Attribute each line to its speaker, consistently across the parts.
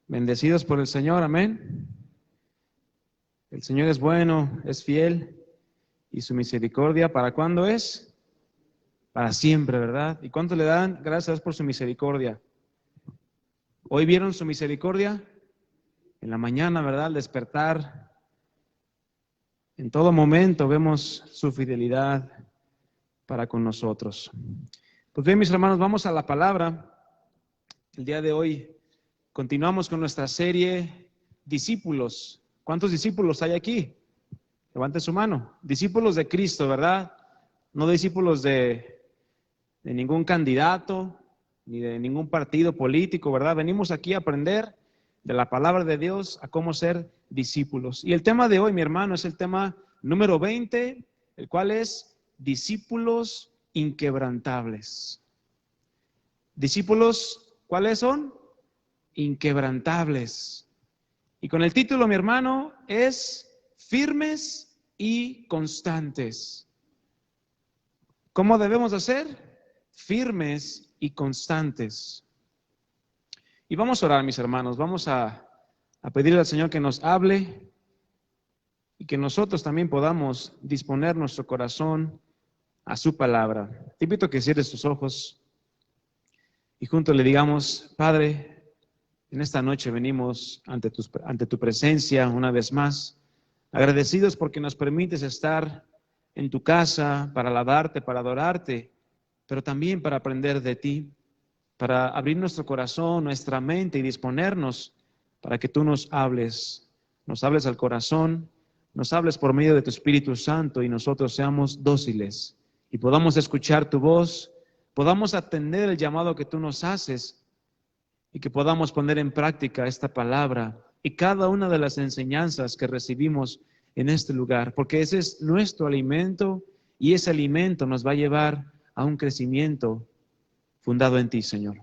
Speaker 1: Bendecidos por el Señor, amén. El Señor es bueno, es fiel, y su misericordia, ¿para cuándo es? Para siempre, ¿verdad? ¿Y cuánto le dan? Gracias a Dios por su misericordia. ¿Hoy vieron su misericordia? En la mañana, ¿verdad? Al despertar, en todo momento vemos su fidelidad para con nosotros. Pues bien, mis hermanos, vamos a la palabra. El día de hoy continuamos con nuestra serie Discípulos. ¿Cuántos discípulos hay aquí? Levante su mano. Discípulos de Cristo, ¿verdad? No discípulos de ningún candidato, ni de ningún partido político, ¿verdad? Venimos aquí a aprender de la palabra de Dios a cómo ser discípulos. Y el tema de hoy, mi hermano, es el tema número 20, el cual es discípulos inquebrantables. Discípulos, ¿cuáles son? Inquebrantables. Y con el título, mi hermano, es firmes y constantes. ¿Cómo debemos hacer? Firmes y constantes. Y vamos a orar, mis hermanos, vamos a pedirle al Señor que nos hable y que nosotros también podamos disponer nuestro corazón a su palabra. Te invito a que cierres tus ojos y juntos le digamos: Padre, en esta noche venimos ante tu presencia una vez más, agradecidos porque nos permites estar en tu casa para alabarte, para adorarte, pero también para aprender de ti, para abrir nuestro corazón, nuestra mente y disponernos para que tú nos hables al corazón, nos hables por medio de tu Espíritu Santo y nosotros seamos dóciles y podamos escuchar tu voz, podamos atender el llamado que tú nos haces y que podamos poner en práctica esta palabra y cada una de las enseñanzas que recibimos en este lugar, porque ese es nuestro alimento y ese alimento nos va a llevar a un crecimiento fundado en ti, Señor.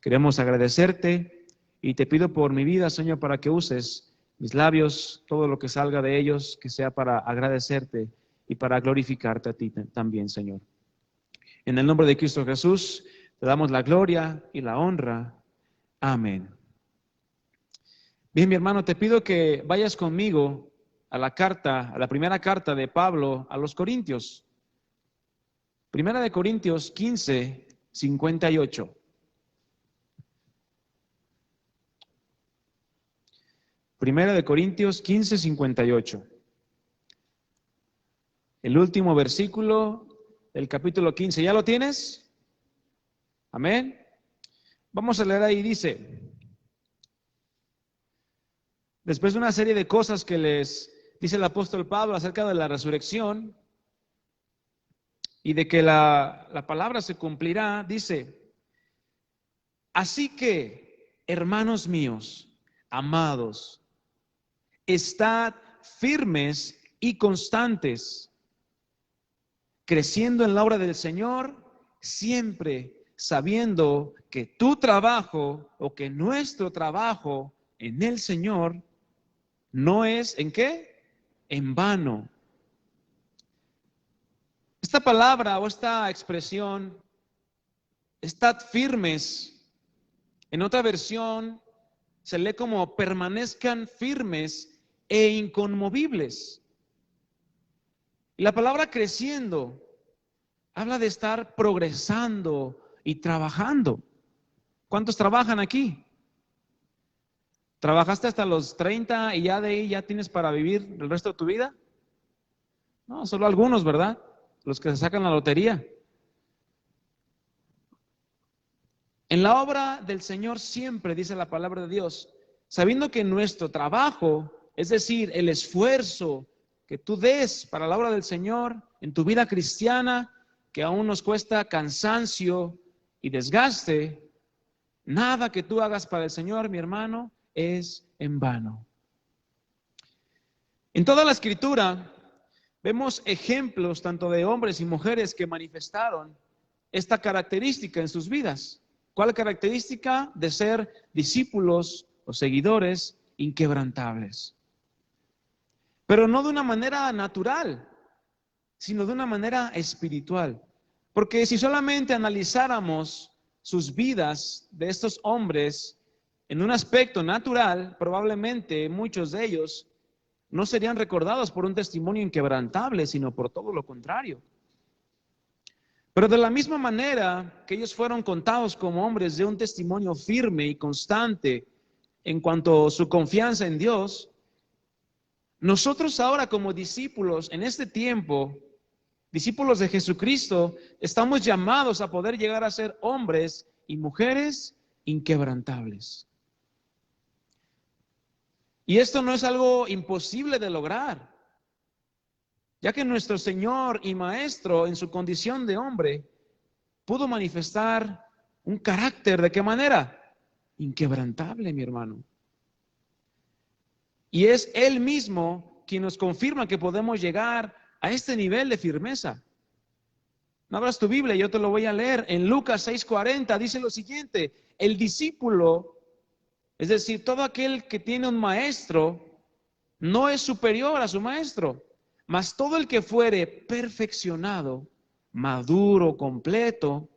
Speaker 1: Queremos agradecerte y te pido por mi vida, Señor, para que uses mis labios, todo lo que salga de ellos, que sea para agradecerte y para glorificarte a ti también, Señor. En el nombre de Cristo Jesús, te damos la gloria y la honra. Amén. Bien, mi hermano, te pido que vayas conmigo a la primera carta de Pablo a los Corintios. Primera de Corintios 15, 58. Primera de Corintios 15, 58. El último versículo del capítulo 15. ¿Ya lo tienes? Amén. Vamos a leer ahí, dice: después de una serie de cosas que les dice el apóstol Pablo acerca de la resurrección y de que la palabra se cumplirá, dice: así que, hermanos míos, amados, estad firmes y constantes, creciendo en la obra del Señor, siempre sabiendo que tu trabajo o que nuestro trabajo en el Señor no es, ¿en qué? En vano. Esta palabra o esta expresión, estad firmes, en otra versión se lee como permanezcan firmes e inconmovibles. Y la palabra creciendo habla de estar progresando y trabajando. ¿Cuántos trabajan aquí? ¿Trabajaste hasta los 30 y ya de ahí ya tienes para vivir el resto de tu vida? No, solo algunos, ¿verdad? Los que se sacan la lotería. En la obra del Señor siempre, dice la palabra de Dios, sabiendo que nuestro trabajo, es decir, el esfuerzo que tú des para la obra del Señor en tu vida cristiana, que aún nos cuesta cansancio y desgaste, nada que tú hagas para el Señor, mi hermano, es en vano. En toda la Escritura vemos ejemplos tanto de hombres y mujeres que manifestaron esta característica en sus vidas. ¿Cuál característica? De ser discípulos o seguidores inquebrantables. Pero no de una manera natural, sino de una manera espiritual. Porque si solamente analizáramos sus vidas de estos hombres En un aspecto natural, probablemente muchos de ellos no serían recordados por un testimonio inquebrantable, sino por todo lo contrario. Pero de la misma manera que ellos fueron contados como hombres de un testimonio firme y constante en cuanto a su confianza en Dios, nosotros ahora como discípulos en este tiempo, discípulos de Jesucristo, estamos llamados a poder llegar a ser hombres y mujeres inquebrantables. Y esto no es algo imposible de lograr, ya que nuestro Señor y Maestro en su condición de hombre pudo manifestar un carácter, ¿de qué manera? Inquebrantable, mi hermano. Y es Él mismo quien nos confirma que podemos llegar a este nivel de firmeza. No abras tu Biblia, yo te lo voy a leer. En Lucas 6:40 dice lo siguiente: el discípulo, es decir, todo aquel que tiene un maestro, no es superior a su maestro, mas todo el que fuere perfeccionado, maduro, completo,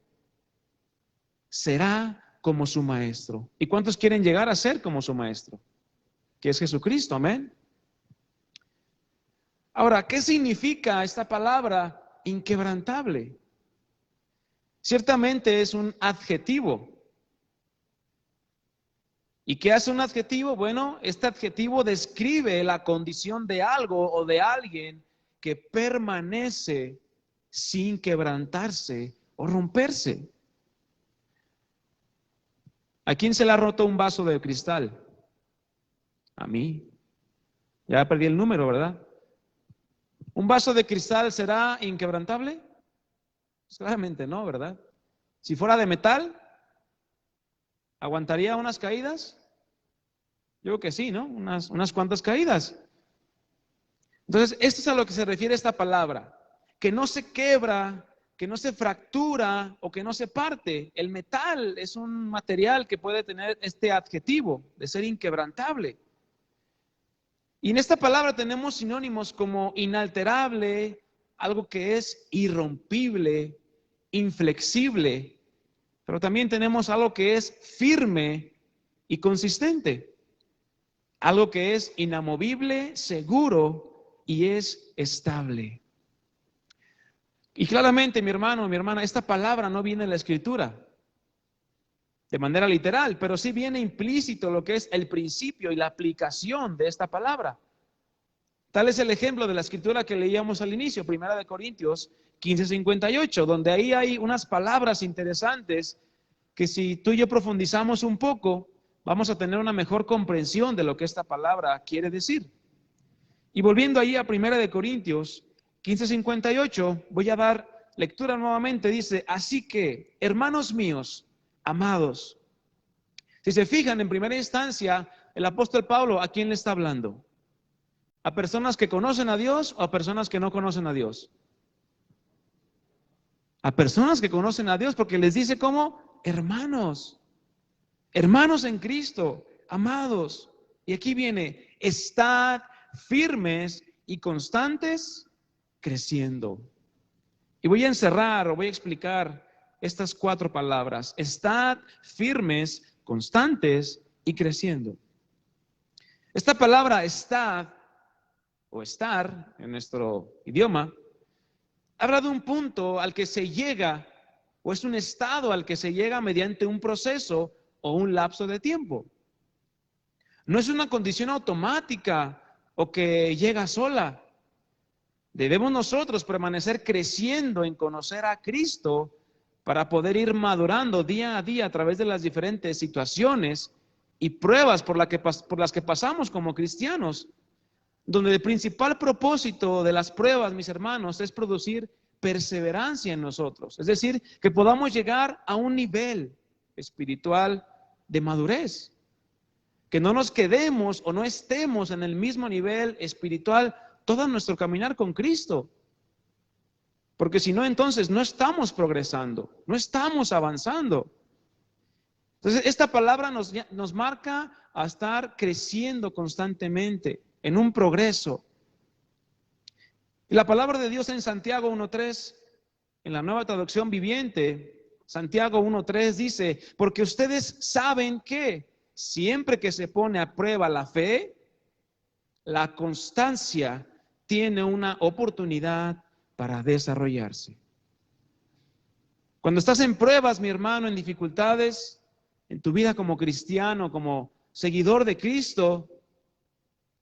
Speaker 1: será como su maestro. ¿Y cuántos quieren llegar a ser como su maestro? Que es Jesucristo, amén. Ahora, ¿qué significa esta palabra inquebrantable? Ciertamente es un adjetivo. ¿Y qué hace un adjetivo? Bueno, este adjetivo describe la condición de algo o de alguien que permanece sin quebrantarse o romperse. ¿A quién se le ha roto un vaso de cristal? A mí. Ya perdí el número, ¿verdad? ¿Un vaso de cristal será inquebrantable? Pues claramente no, ¿verdad? Si fuera de metal, ¿aguantaría unas caídas? Yo creo que sí, ¿no? Unas cuantas caídas. Entonces, esto es a lo que se refiere esta palabra, que no se quebra, que no se fractura o que no se parte. El metal es un material que puede tener este adjetivo de ser inquebrantable. Y en esta palabra tenemos sinónimos como inalterable, algo que es irrompible, inflexible, pero también tenemos algo que es firme y consistente, algo que es inamovible, seguro y es estable. Y claramente, mi hermano, mi hermana, esta palabra no viene en la Escritura de manera literal, pero sí viene implícito lo que es el principio y la aplicación de esta palabra. Tal es el ejemplo de la Escritura que leíamos al inicio, 1 Corintios 15:58, donde ahí hay unas palabras interesantes que si tú y yo profundizamos un poco, vamos a tener una mejor comprensión de lo que esta palabra quiere decir. Y volviendo ahí a 1 Corintios 15:58, voy a dar lectura nuevamente. Dice: así que, hermanos míos, amados. Si se fijan, en primera instancia, el apóstol Pablo, ¿a quién le está hablando? ¿A personas que conocen a Dios o a personas que no conocen a Dios? A personas que conocen a Dios, porque les dice como hermanos, hermanos en Cristo, amados. Y aquí viene: estad firmes y constantes, creciendo. Y voy a encerrar o voy a explicar estas 4 palabras: estad firmes, constantes y creciendo. Esta palabra estad o estar en nuestro idioma habla de un punto al que se llega, o es un estado al que se llega mediante un proceso o un lapso de tiempo. No es una condición automática o que llega sola. Debemos nosotros permanecer creciendo en conocer a Cristo para poder ir madurando día a día a través de las diferentes situaciones y pruebas por las que pasamos como cristianos, donde el principal propósito de las pruebas, mis hermanos, es producir perseverancia en nosotros. Es decir, que podamos llegar a un nivel espiritual de madurez. Que no nos quedemos o no estemos en el mismo nivel espiritual todo nuestro caminar con Cristo. Porque si no, entonces no estamos progresando, no estamos avanzando. Entonces, esta palabra nos marca a estar creciendo constantemente en un progreso. Y la palabra de Dios en Santiago 1:3, en la Nueva Traducción Viviente, Santiago 1:3 dice: porque ustedes saben que siempre que se pone a prueba la fe, la constancia tiene una oportunidad para desarrollarse. Cuando estás en pruebas, mi hermano, en dificultades, en tu vida como cristiano, como seguidor de Cristo,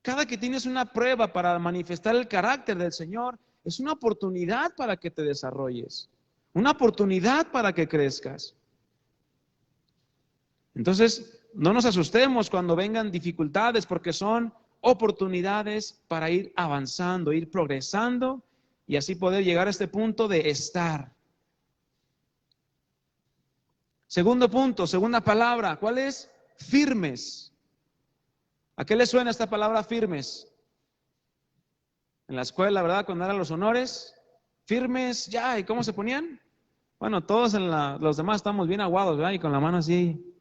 Speaker 1: cada que tienes una prueba para manifestar el carácter del Señor, es una oportunidad para que te desarrolles, una oportunidad para que crezcas. Entonces, no nos asustemos cuando vengan dificultades, porque son oportunidades para ir avanzando, ir progresando y así poder llegar a este punto de estar. Segundo punto, segunda palabra, ¿cuál es? Firmes. ¿A qué le suena esta palabra firmes? En la escuela, ¿verdad? Cuando eran los honores, firmes, ya, ¿y cómo se ponían? Bueno, todos los demás estamos bien aguados, ¿verdad? Y con la mano así,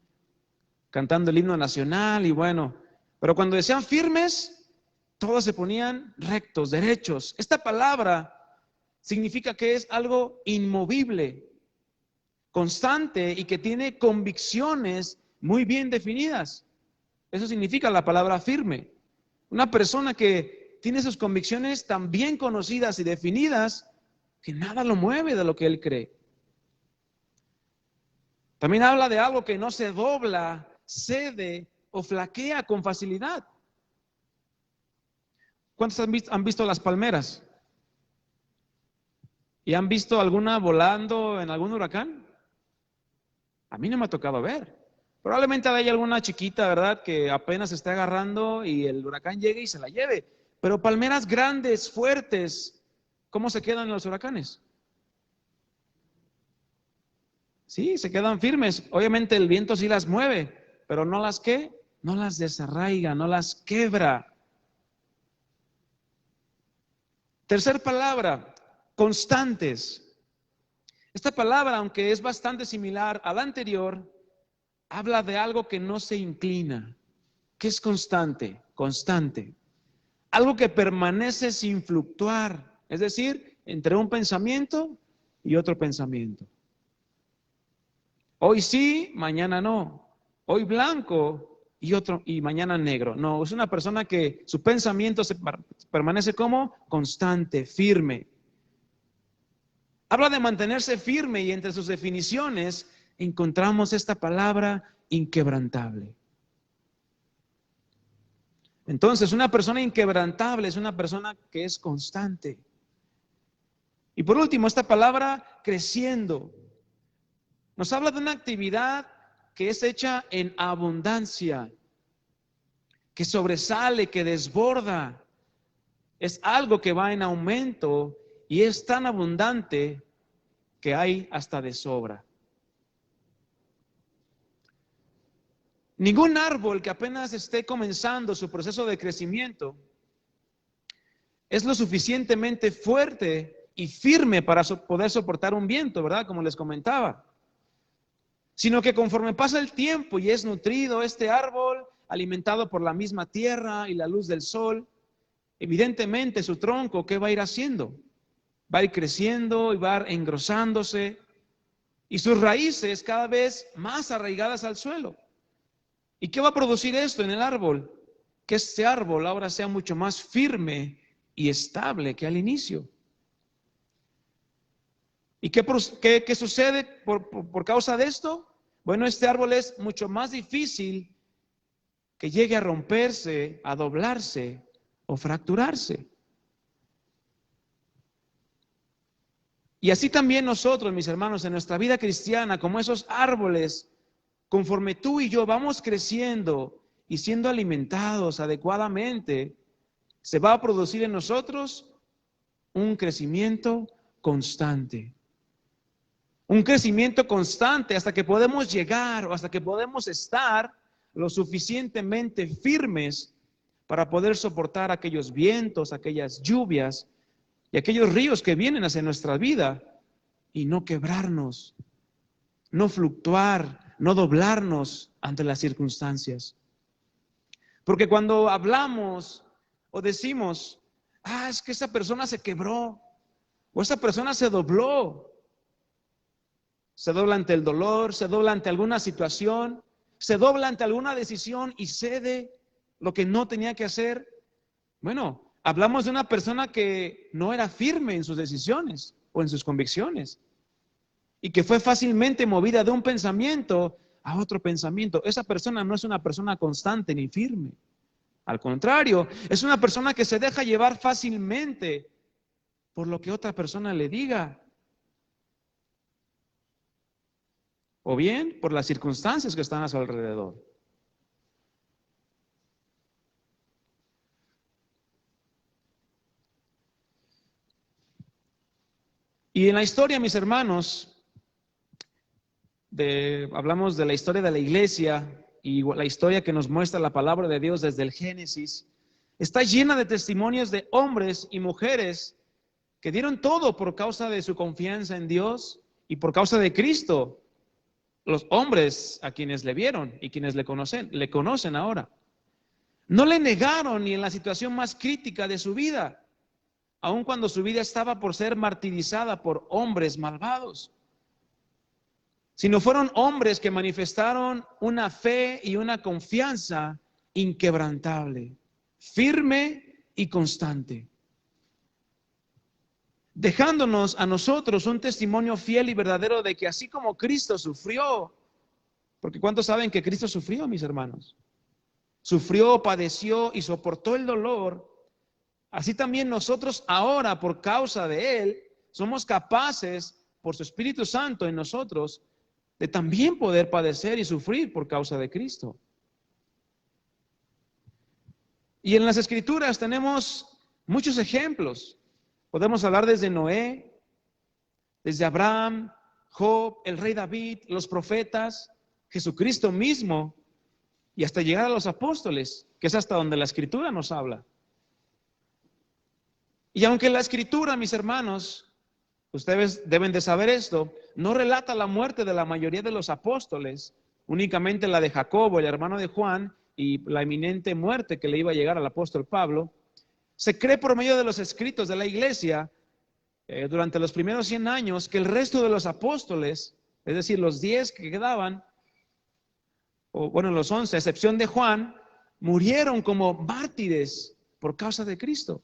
Speaker 1: cantando el himno nacional y bueno, pero cuando decían firmes, todos se ponían rectos, derechos. Esta palabra significa que es algo inmovible, constante y que tiene convicciones muy bien definidas. Eso significa la palabra firme. Una persona que tiene sus convicciones tan bien conocidas y definidas que nada lo mueve de lo que él cree. También habla de algo que no se dobla, cede o flaquea con facilidad. ¿Cuántos han visto las palmeras? ¿Y han visto alguna volando en algún huracán? A mí no me ha tocado ver. Probablemente haya alguna chiquita, ¿verdad?, que apenas se esté agarrando y el huracán llegue y se la lleve. Pero palmeras grandes, fuertes, ¿cómo se quedan en los huracanes? Sí, se quedan firmes. Obviamente el viento sí las mueve, pero no las ¿qué? No las desarraiga, no las quebra. Tercer palabra, constantes. Esta palabra, aunque es bastante similar a la anterior, habla de algo que no se inclina, que es constante, constante. Algo que permanece sin fluctuar, es decir, entre un pensamiento y otro pensamiento. Hoy sí, mañana no. Hoy blanco y mañana negro. No, es una persona que su pensamiento permanece como constante, firme. Habla de mantenerse firme y entre sus definiciones encontramos esta palabra inquebrantable. Entonces, una persona inquebrantable es una persona que es constante. Y por último, esta palabra creciendo. Nos habla de una actividad que es hecha en abundancia, que sobresale, que desborda. Es algo que va en aumento y es tan abundante que hay hasta de sobra. Ningún árbol que apenas esté comenzando su proceso de crecimiento es lo suficientemente fuerte y firme para poder soportar un viento, ¿verdad? Como les comentaba. Sino que conforme pasa el tiempo y es nutrido este árbol, alimentado por la misma tierra y la luz del sol, evidentemente su tronco, ¿qué va a ir haciendo? Va a ir creciendo y va a ir engrosándose y sus raíces cada vez más arraigadas al suelo. ¿Y qué va a producir esto en el árbol? Que este árbol ahora sea mucho más firme y estable que al inicio. ¿Y qué sucede por causa de esto? Bueno, este árbol es mucho más difícil que llegue a romperse, a doblarse o fracturarse. Y así también nosotros, mis hermanos, en nuestra vida cristiana, como esos árboles, conforme tú y yo vamos creciendo y siendo alimentados adecuadamente, se va a producir en nosotros un crecimiento constante. Un crecimiento constante hasta que podemos llegar o hasta que podemos estar lo suficientemente firmes para poder soportar aquellos vientos, aquellas lluvias y aquellos ríos que vienen hacia nuestra vida y no quebrarnos, no fluctuar, no doblarnos ante las circunstancias. Porque cuando hablamos o decimos, es que esa persona se quebró o esa persona se dobló, se dobla ante el dolor, se dobla ante alguna situación, se dobla ante alguna decisión y cede lo que no tenía que hacer. Bueno, hablamos de una persona que no era firme en sus decisiones o en sus convicciones y que fue fácilmente movida de un pensamiento a otro pensamiento. Esa persona no es una persona constante ni firme. Al contrario, es una persona que se deja llevar fácilmente por lo que otra persona le diga, o bien por las circunstancias que están a su alrededor. Y en la historia, mis hermanos, hablamos de la historia de la iglesia y la historia que nos muestra la palabra de Dios desde el Génesis, está llena de testimonios de hombres y mujeres que dieron todo por causa de su confianza en Dios y por causa de Cristo. Los hombres a quienes le vieron y quienes le conocen ahora. No le negaron ni en la situación más crítica de su vida, aun cuando su vida estaba por ser martirizada por hombres malvados, sino fueron hombres que manifestaron una fe y una confianza inquebrantable, firme y constante, dejándonos a nosotros un testimonio fiel y verdadero de que así como Cristo sufrió, porque ¿cuántos saben que Cristo sufrió, mis hermanos? Sufrió, padeció y soportó el dolor. Así también nosotros ahora, por causa de Él, somos capaces, por su Espíritu Santo en nosotros, de también poder padecer y sufrir por causa de Cristo. Y en las Escrituras tenemos muchos ejemplos. Podemos hablar desde Noé, desde Abraham, Job, el rey David, los profetas, Jesucristo mismo, y hasta llegar a los apóstoles, que es hasta donde la Escritura nos habla. Y aunque la Escritura, mis hermanos, ustedes deben de saber esto, no relata la muerte de la mayoría de los apóstoles, únicamente la de Jacobo, el hermano de Juan, y la inminente muerte que le iba a llegar al apóstol Pablo. Se cree por medio de los escritos de la iglesia, durante los primeros 100 años, que el resto de los apóstoles, es decir, los 10 que quedaban, o bueno, los 11, a excepción de Juan, murieron como mártires por causa de Cristo.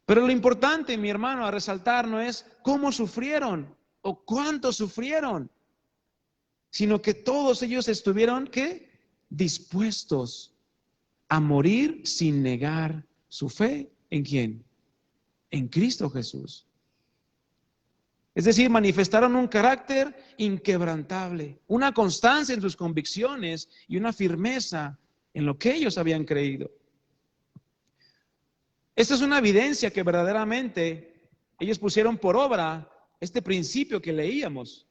Speaker 1: Pero lo importante, mi hermano, a resaltar no es cómo sufrieron o cuánto sufrieron, sino que todos ellos estuvieron, ¿qué? Dispuestos a morir sin negar su fe. ¿En quién? En Cristo Jesús. Es decir, manifestaron un carácter inquebrantable, una constancia en sus convicciones y una firmeza en lo que ellos habían creído. Esta es una evidencia que verdaderamente ellos pusieron por obra este principio que leíamos.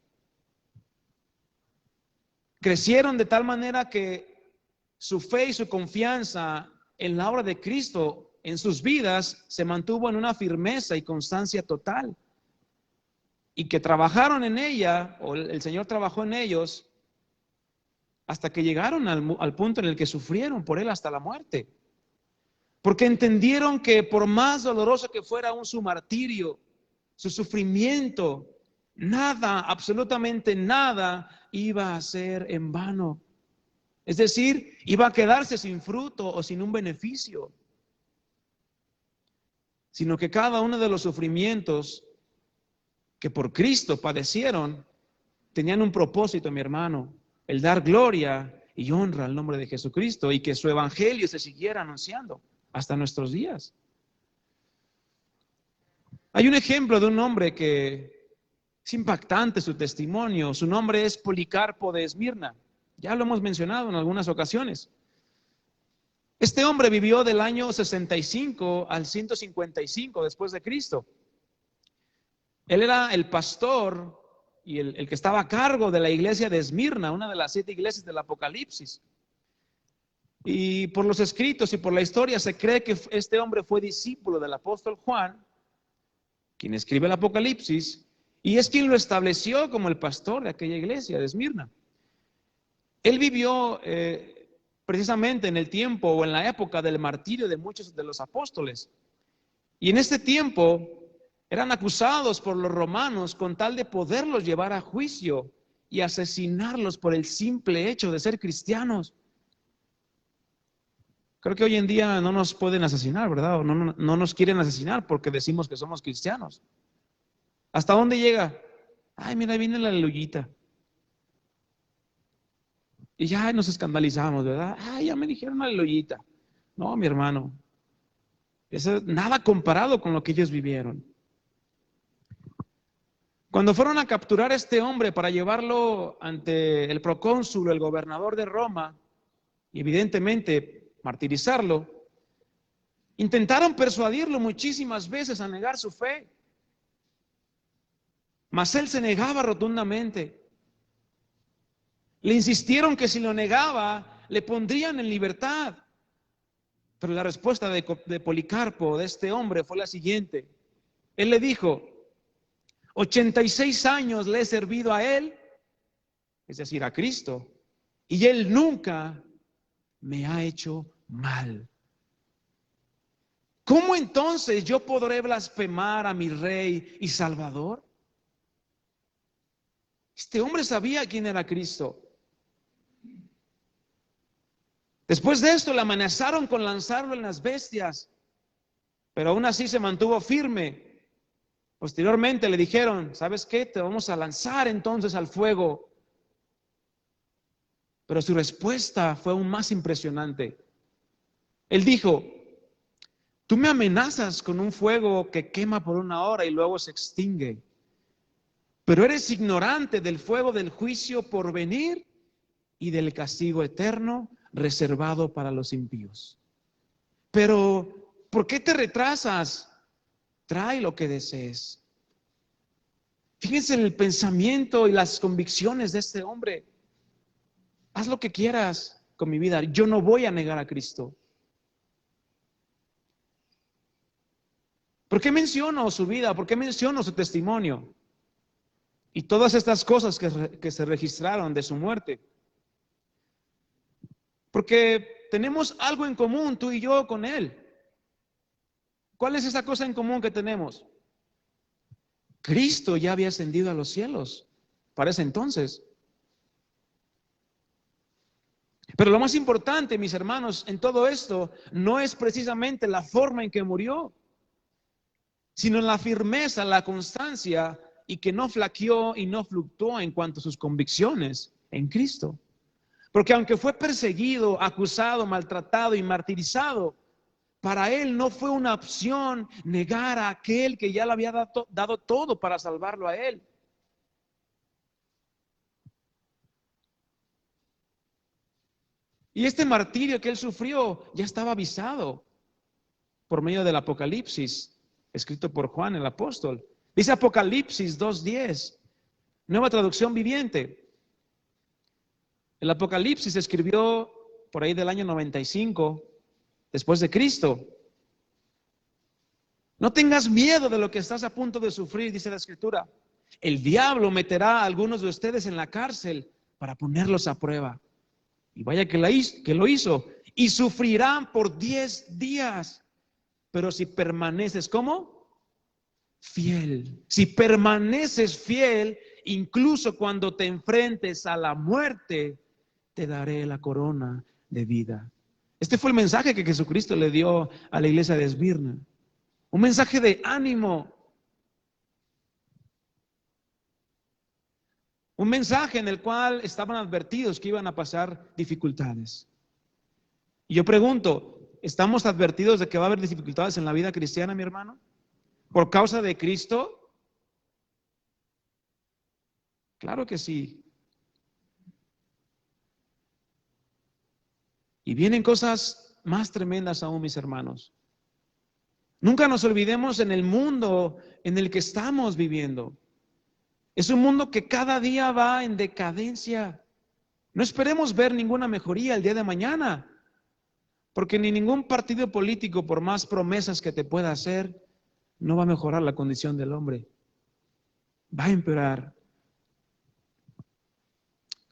Speaker 1: Crecieron de tal manera que su fe y su confianza en la obra de Cristo en sus vidas se mantuvo en una firmeza y constancia total. Y que trabajaron en ella, o el Señor trabajó en ellos, hasta que llegaron al punto en el que sufrieron por Él hasta la muerte. Porque entendieron que por más doloroso que fuera aún su martirio, su sufrimiento, nada, absolutamente nada, iba a ser en vano. Es decir, iba a quedarse sin fruto o sin un beneficio. Sino que cada uno de los sufrimientos que por Cristo padecieron, tenían un propósito, mi hermano, el dar gloria y honra al nombre de Jesucristo y que su evangelio se siguiera anunciando hasta nuestros días. Hay un ejemplo de un hombre que es impactante su testimonio. Su nombre es Policarpo de Esmirna. Ya lo hemos mencionado en algunas ocasiones. Este hombre vivió del año 65 al 155 después de Cristo. Él era el pastor y el que estaba a cargo de la iglesia de Esmirna, una de las 7 iglesias del Apocalipsis. Y por los escritos y por la historia se cree que este hombre fue discípulo del apóstol Juan, quien escribe el Apocalipsis, y es quien lo estableció como el pastor de aquella iglesia de Esmirna. Él vivió precisamente en el tiempo o en la época del martirio de muchos de los apóstoles. Y en este tiempo eran acusados por los romanos con tal de poderlos llevar a juicio y asesinarlos por el simple hecho de ser cristianos. Creo que hoy en día no nos pueden asesinar, ¿verdad? O no nos quieren asesinar porque decimos que somos cristianos. ¿Hasta dónde llega? Ay, mira, ahí viene la aleluyita. Y ya nos escandalizamos, ¿verdad? Ay, ya me dijeron aleluyita. No, mi hermano. Eso es nada comparado con lo que ellos vivieron. Cuando fueron a capturar a este hombre para llevarlo ante el procónsul o el gobernador de Roma, y evidentemente martirizarlo, intentaron persuadirlo muchísimas veces a negar su fe. Mas él se negaba rotundamente. Le insistieron que si lo negaba, le pondrían en libertad. Pero la respuesta de Policarpo, de este hombre, fue la siguiente. Él le dijo: 86 años le he servido a él, es decir, a Cristo, y él nunca me ha hecho mal. ¿Cómo entonces yo podré blasfemar a mi Rey y Salvador? Este hombre sabía quién era Cristo. Después de esto le amenazaron con lanzarlo en las bestias, pero aún así se mantuvo firme. Posteriormente le dijeron: ¿sabes qué? Te vamos a lanzar entonces al fuego. Pero su respuesta fue aún más impresionante. Él dijo: tú me amenazas con un fuego que quema por 1 hora y luego se extingue, pero eres ignorante del fuego del juicio por venir y del castigo eterno reservado para los impíos. Pero, ¿por qué te retrasas? Trae lo que desees. Fíjense en el pensamiento y las convicciones de este hombre. Haz lo que quieras con mi vida. Yo no voy a negar a Cristo. ¿Por qué menciono su vida? ¿Por qué menciono su testimonio? Y todas estas cosas que se registraron de su muerte. Porque tenemos algo en común, tú y yo, con él. ¿Cuál es esa cosa en común que tenemos? Cristo ya había ascendido a los cielos para ese entonces. Pero lo más importante, mis hermanos, en todo esto, no es precisamente la forma en que murió, sino la firmeza, la constancia, y que no flaqueó y no fluctuó en cuanto a sus convicciones en Cristo. Porque aunque fue perseguido, acusado, maltratado y martirizado, para él no fue una opción negar a aquel que ya le había dado todo para salvarlo a él. Y este martirio que él sufrió ya estaba avisado por medio del Apocalipsis, escrito por Juan el apóstol. Dice Apocalipsis 2:10, Nueva Traducción Viviente. El Apocalipsis se escribió por ahí del año 95 después de Cristo. No tengas miedo de lo que estás a punto de sufrir, dice la Escritura. El diablo meterá a algunos de ustedes en la cárcel para ponerlos a prueba. Y vaya que lo hizo. Y sufrirán por 10 días. Pero si permaneces, ¿cómo? Fiel. Si permaneces fiel, incluso cuando te enfrentes a la muerte, te daré la corona de vida. Este fue el mensaje que Jesucristo le dio a la iglesia de Esmirna. Un mensaje de ánimo. Un mensaje en el cual estaban advertidos que iban a pasar dificultades. Y yo pregunto, ¿estamos advertidos de que va a haber dificultades en la vida cristiana, mi hermano? ¿Por causa de Cristo? Claro que sí. Y vienen cosas más tremendas aún, mis hermanos. Nunca nos olvidemos en el mundo en el que estamos viviendo. Es un mundo que cada día va en decadencia. No esperemos ver ninguna mejoría el día de mañana, porque ni ningún partido político, por más promesas que te pueda hacer, no va a mejorar la condición del hombre. Va a empeorar.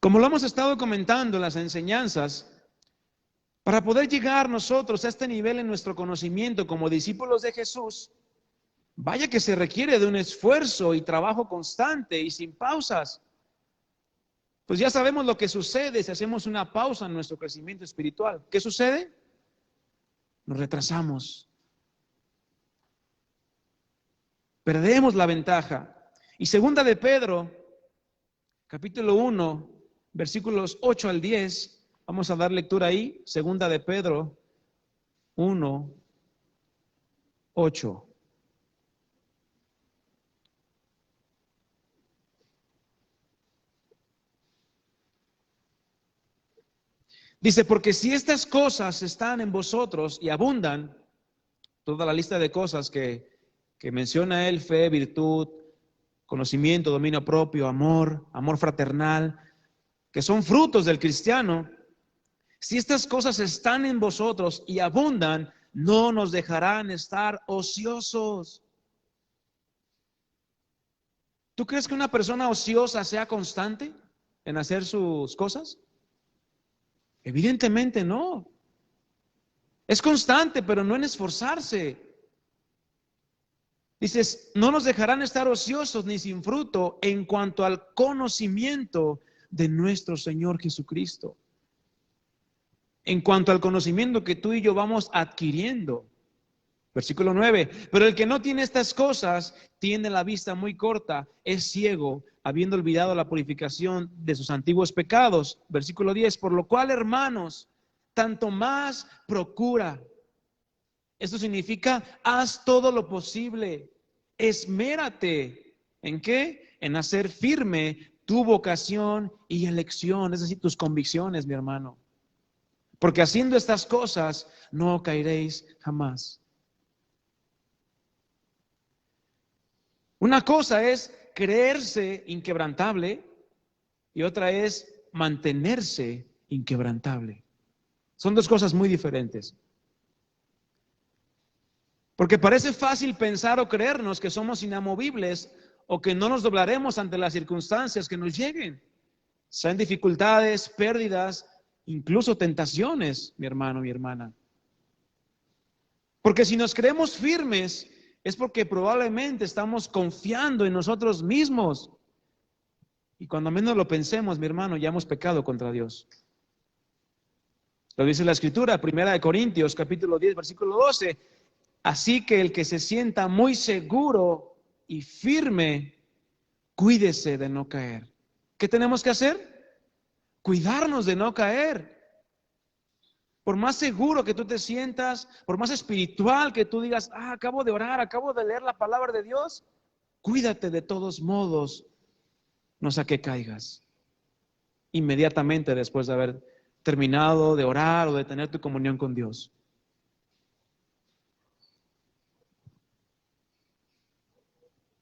Speaker 1: Como lo hemos estado comentando en las enseñanzas, para poder llegar nosotros a este nivel en nuestro conocimiento como discípulos de Jesús, vaya que se requiere de un esfuerzo y trabajo constante y sin pausas. Pues ya sabemos lo que sucede si hacemos una pausa en nuestro crecimiento espiritual. ¿Qué sucede? Nos retrasamos. Perdemos la ventaja. Y segunda de Pedro, capítulo 1, versículos 8 al 10. Vamos a dar lectura ahí. Segunda de Pedro 1, 8. Dice, porque si estas cosas están en vosotros y abundan, toda la lista de cosas que menciona él, fe, virtud, conocimiento, dominio propio, amor fraternal, que son frutos del cristiano, si estas cosas están en vosotros y abundan, no nos dejarán estar ociosos. ¿Tú crees que una persona ociosa sea constante en hacer sus cosas? Evidentemente no. Es constante, pero no en esforzarse. Dices, no nos dejarán estar ociosos ni sin fruto en cuanto al conocimiento de nuestro Señor Jesucristo. En cuanto al conocimiento que tú y yo vamos adquiriendo. Versículo 9. Pero el que no tiene estas cosas tiene la vista muy corta, es ciego, habiendo olvidado la purificación de sus antiguos pecados. Versículo 10. Por lo cual, hermanos, tanto más procura. Esto significa, haz todo lo posible. Esmérate. ¿En qué? En hacer firme tu vocación y elección, es decir, tus convicciones, mi hermano. Porque haciendo estas cosas no caeréis jamás. Una cosa es creerse inquebrantable y otra es mantenerse inquebrantable. Son dos cosas muy diferentes. Porque parece fácil pensar o creernos que somos inamovibles o que no nos doblaremos ante las circunstancias que nos lleguen. Sean dificultades, pérdidas, incluso tentaciones, mi hermano, mi hermana. Porque si nos creemos firmes, es porque probablemente estamos confiando en nosotros mismos. Y cuando menos lo pensemos, mi hermano, ya hemos pecado contra Dios. Lo dice la Escritura, 1 Corintios, capítulo 10, versículo 12. Así que el que se sienta muy seguro y firme, cuídese de no caer. ¿Qué tenemos que hacer? Cuidarnos de no caer. Por más seguro que tú te sientas, por más espiritual que tú digas, acabo de orar, acabo de leer la palabra de Dios, cuídate de todos modos, no sea que caigas. Inmediatamente después de haber terminado de orar o de tener tu comunión con Dios.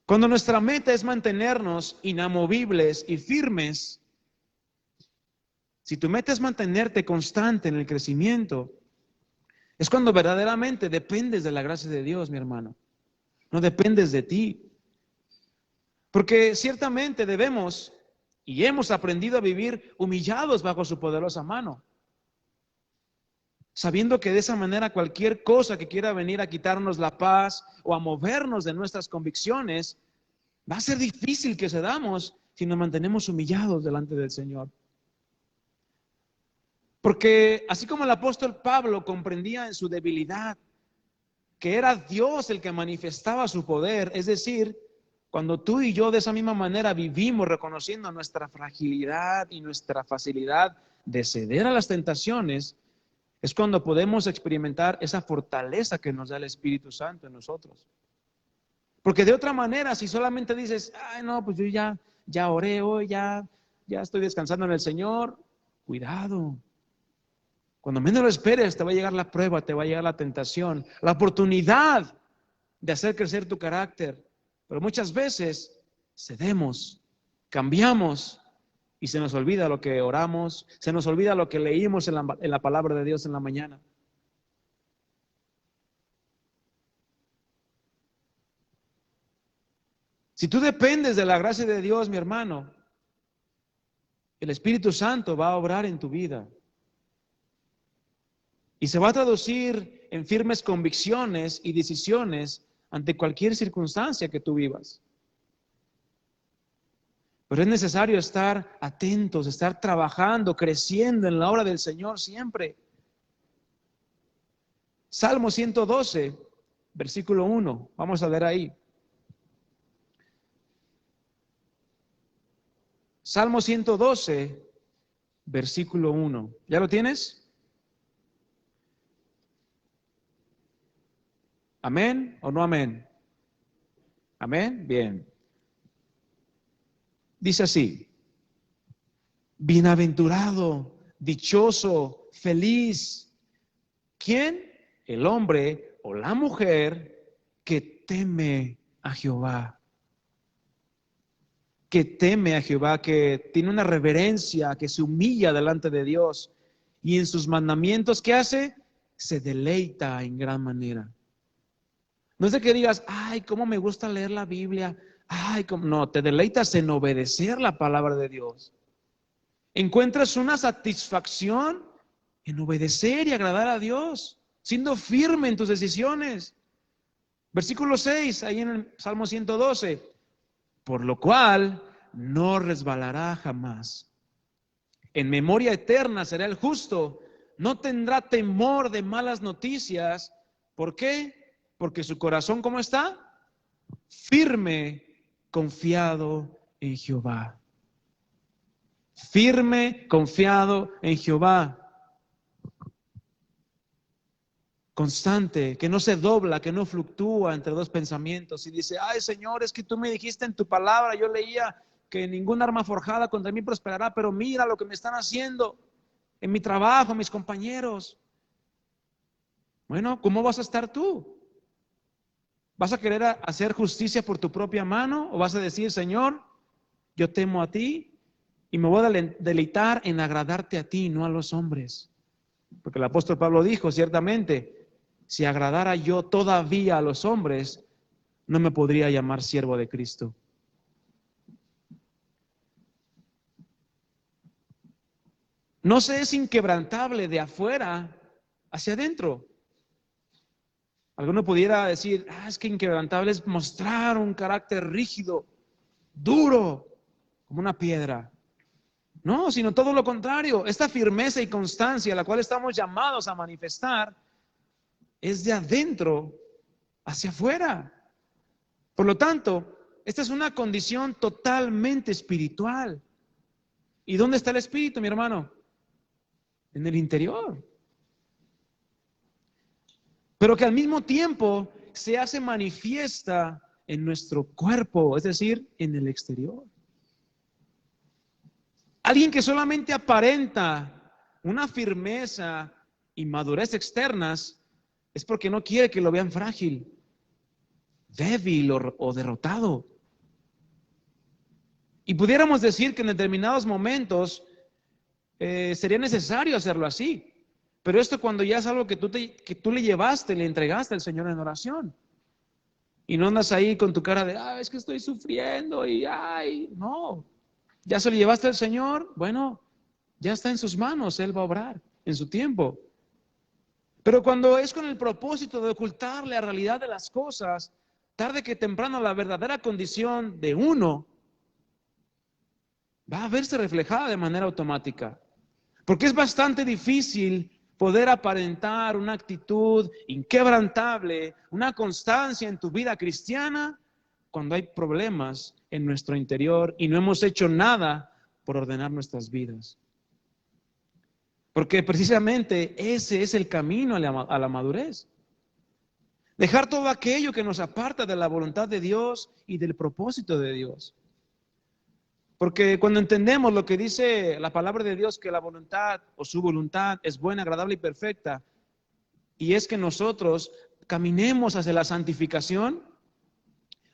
Speaker 1: Cuando nuestra meta es mantenernos inamovibles y firmes, si tu meta es mantenerte constante en el crecimiento, es cuando verdaderamente dependes de la gracia de Dios, mi hermano. No dependes de ti. Porque ciertamente debemos y hemos aprendido a vivir humillados bajo su poderosa mano. Sabiendo que de esa manera cualquier cosa que quiera venir a quitarnos la paz o a movernos de nuestras convicciones, va a ser difícil que cedamos si nos mantenemos humillados delante del Señor. Porque así como el apóstol Pablo comprendía en su debilidad que era Dios el que manifestaba su poder, es decir, cuando tú y yo de esa misma manera vivimos reconociendo nuestra fragilidad y nuestra facilidad de ceder a las tentaciones, es cuando podemos experimentar esa fortaleza que nos da el Espíritu Santo en nosotros. Porque de otra manera, si solamente dices, no, pues yo ya oré hoy, ya estoy descansando en el Señor, cuidado. Cuando menos lo esperes, te va a llegar la prueba, te va a llegar la tentación, la oportunidad de hacer crecer tu carácter. Pero muchas veces cedemos, cambiamos y se nos olvida lo que oramos, se nos olvida lo que leímos en la palabra de Dios en la mañana. Si tú dependes de la gracia de Dios, mi hermano, el Espíritu Santo va a obrar en tu vida. Y se va a traducir en firmes convicciones y decisiones ante cualquier circunstancia que tú vivas. Pero es necesario estar atentos, estar trabajando, creciendo en la obra del Señor siempre. Salmo 112, versículo 1. Vamos a ver ahí. Salmo 112, versículo 1. ¿Ya lo tienes? ¿Amén o no amén? ¿Amén? Bien. Dice así: bienaventurado, dichoso, feliz. ¿Quién? El hombre o la mujer que teme a Jehová. Que teme a Jehová, que tiene una reverencia, que se humilla delante de Dios. Y en sus mandamientos, ¿qué hace? Se deleita en gran manera. No es de que digas, ay, cómo me gusta leer la Biblia. Ay, cómo... No, te deleitas en obedecer la palabra de Dios. Encuentras una satisfacción en obedecer y agradar a Dios, siendo firme en tus decisiones. Versículo 6, ahí en el Salmo 112. Por lo cual no resbalará jamás. En memoria eterna será el justo. No tendrá temor de malas noticias. ¿Por qué? Porque su corazón, ¿cómo está? Firme, confiado en Jehová. Firme, confiado en Jehová. Constante, que no se dobla, que no fluctúa entre dos pensamientos y dice, ay Señor, es que tú me dijiste en tu palabra, yo leía que ningún arma forjada contra mí prosperará, pero mira lo que me están haciendo en mi trabajo, mis compañeros. Bueno, ¿cómo vas a estar tú? ¿Vas a querer hacer justicia por tu propia mano o vas a decir, Señor, yo temo a ti y me voy a deleitar en agradarte a ti, no a los hombres? Porque el apóstol Pablo dijo, ciertamente, si agradara yo todavía a los hombres, no me podría llamar siervo de Cristo. No se es inquebrantable de afuera hacia adentro. Alguno pudiera decir, es que inquebrantable es mostrar un carácter rígido, duro, como una piedra. No, sino todo lo contrario. Esta firmeza y constancia a la cual estamos llamados a manifestar es de adentro hacia afuera. Por lo tanto, esta es una condición totalmente espiritual. ¿Y dónde está el espíritu, mi hermano? En el interior. Pero que al mismo tiempo se hace manifiesta en nuestro cuerpo, es decir, en el exterior. Alguien que solamente aparenta una firmeza y madurez externas es porque no quiere que lo vean frágil, débil o derrotado. Y pudiéramos decir que en determinados momentos sería necesario hacerlo así. Pero esto cuando ya es algo que tú le llevaste, le entregaste al Señor en oración. Y no andas ahí con tu cara de, es que estoy sufriendo y no. Ya se lo llevaste al Señor, bueno, ya está en sus manos, Él va a obrar en su tiempo. Pero cuando es con el propósito de ocultar la realidad de las cosas, tarde que temprano la verdadera condición de uno va a verse reflejada de manera automática. Porque es bastante difícil poder aparentar una actitud inquebrantable, una constancia en tu vida cristiana cuando hay problemas en nuestro interior y no hemos hecho nada por ordenar nuestras vidas. Porque precisamente ese es el camino a la madurez. Dejar todo aquello que nos aparta de la voluntad de Dios y del propósito de Dios. Porque cuando entendemos lo que dice la palabra de Dios, que la voluntad o su voluntad es buena, agradable y perfecta, y es que nosotros caminemos hacia la santificación,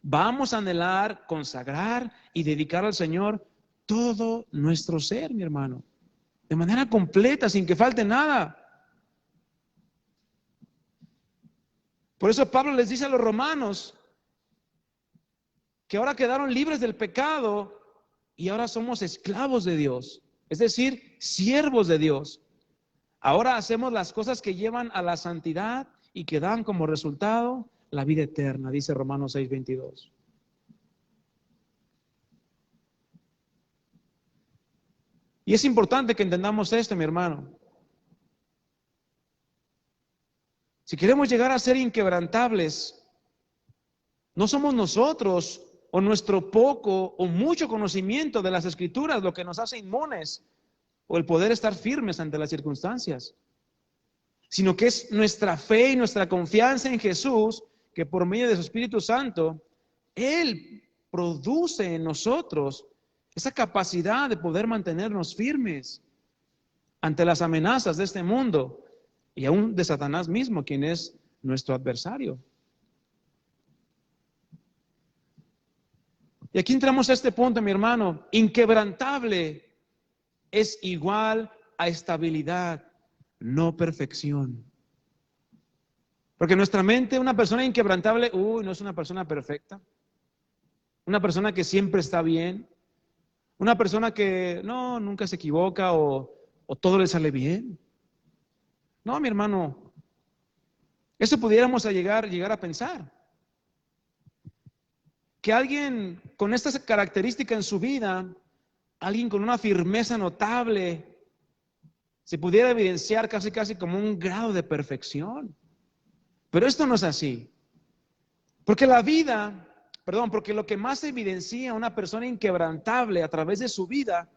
Speaker 1: vamos a anhelar, consagrar y dedicar al Señor todo nuestro ser, mi hermano, de manera completa, sin que falte nada. Por eso Pablo les dice a los romanos que ahora quedaron libres del pecado y ahora somos esclavos de Dios, es decir, siervos de Dios. Ahora hacemos las cosas que llevan a la santidad y que dan como resultado la vida eterna, dice Romanos 6:22. Y es importante que entendamos esto, mi hermano. Si queremos llegar a ser inquebrantables, no somos nosotros o nuestro poco o mucho conocimiento de las Escrituras lo que nos hace inmunes o el poder estar firmes ante las circunstancias, sino que es nuestra fe y nuestra confianza en Jesús, que por medio de su Espíritu Santo, Él produce en nosotros esa capacidad de poder mantenernos firmes ante las amenazas de este mundo y aún de Satanás mismo, quien es nuestro adversario. Y aquí entramos a este punto, mi hermano. Inquebrantable es igual a estabilidad, no perfección. Porque nuestra mente, una persona inquebrantable, no es una persona perfecta. Una persona que siempre está bien. Una persona que nunca se equivoca o todo le sale bien. No, mi hermano, eso pudiéramos llegar a pensar. Que alguien con esta característica en su vida, alguien con una firmeza notable, se pudiera evidenciar casi como un grado de perfección. Pero esto no es así. Porque porque lo que más evidencia a una persona inquebrantable a través de su vida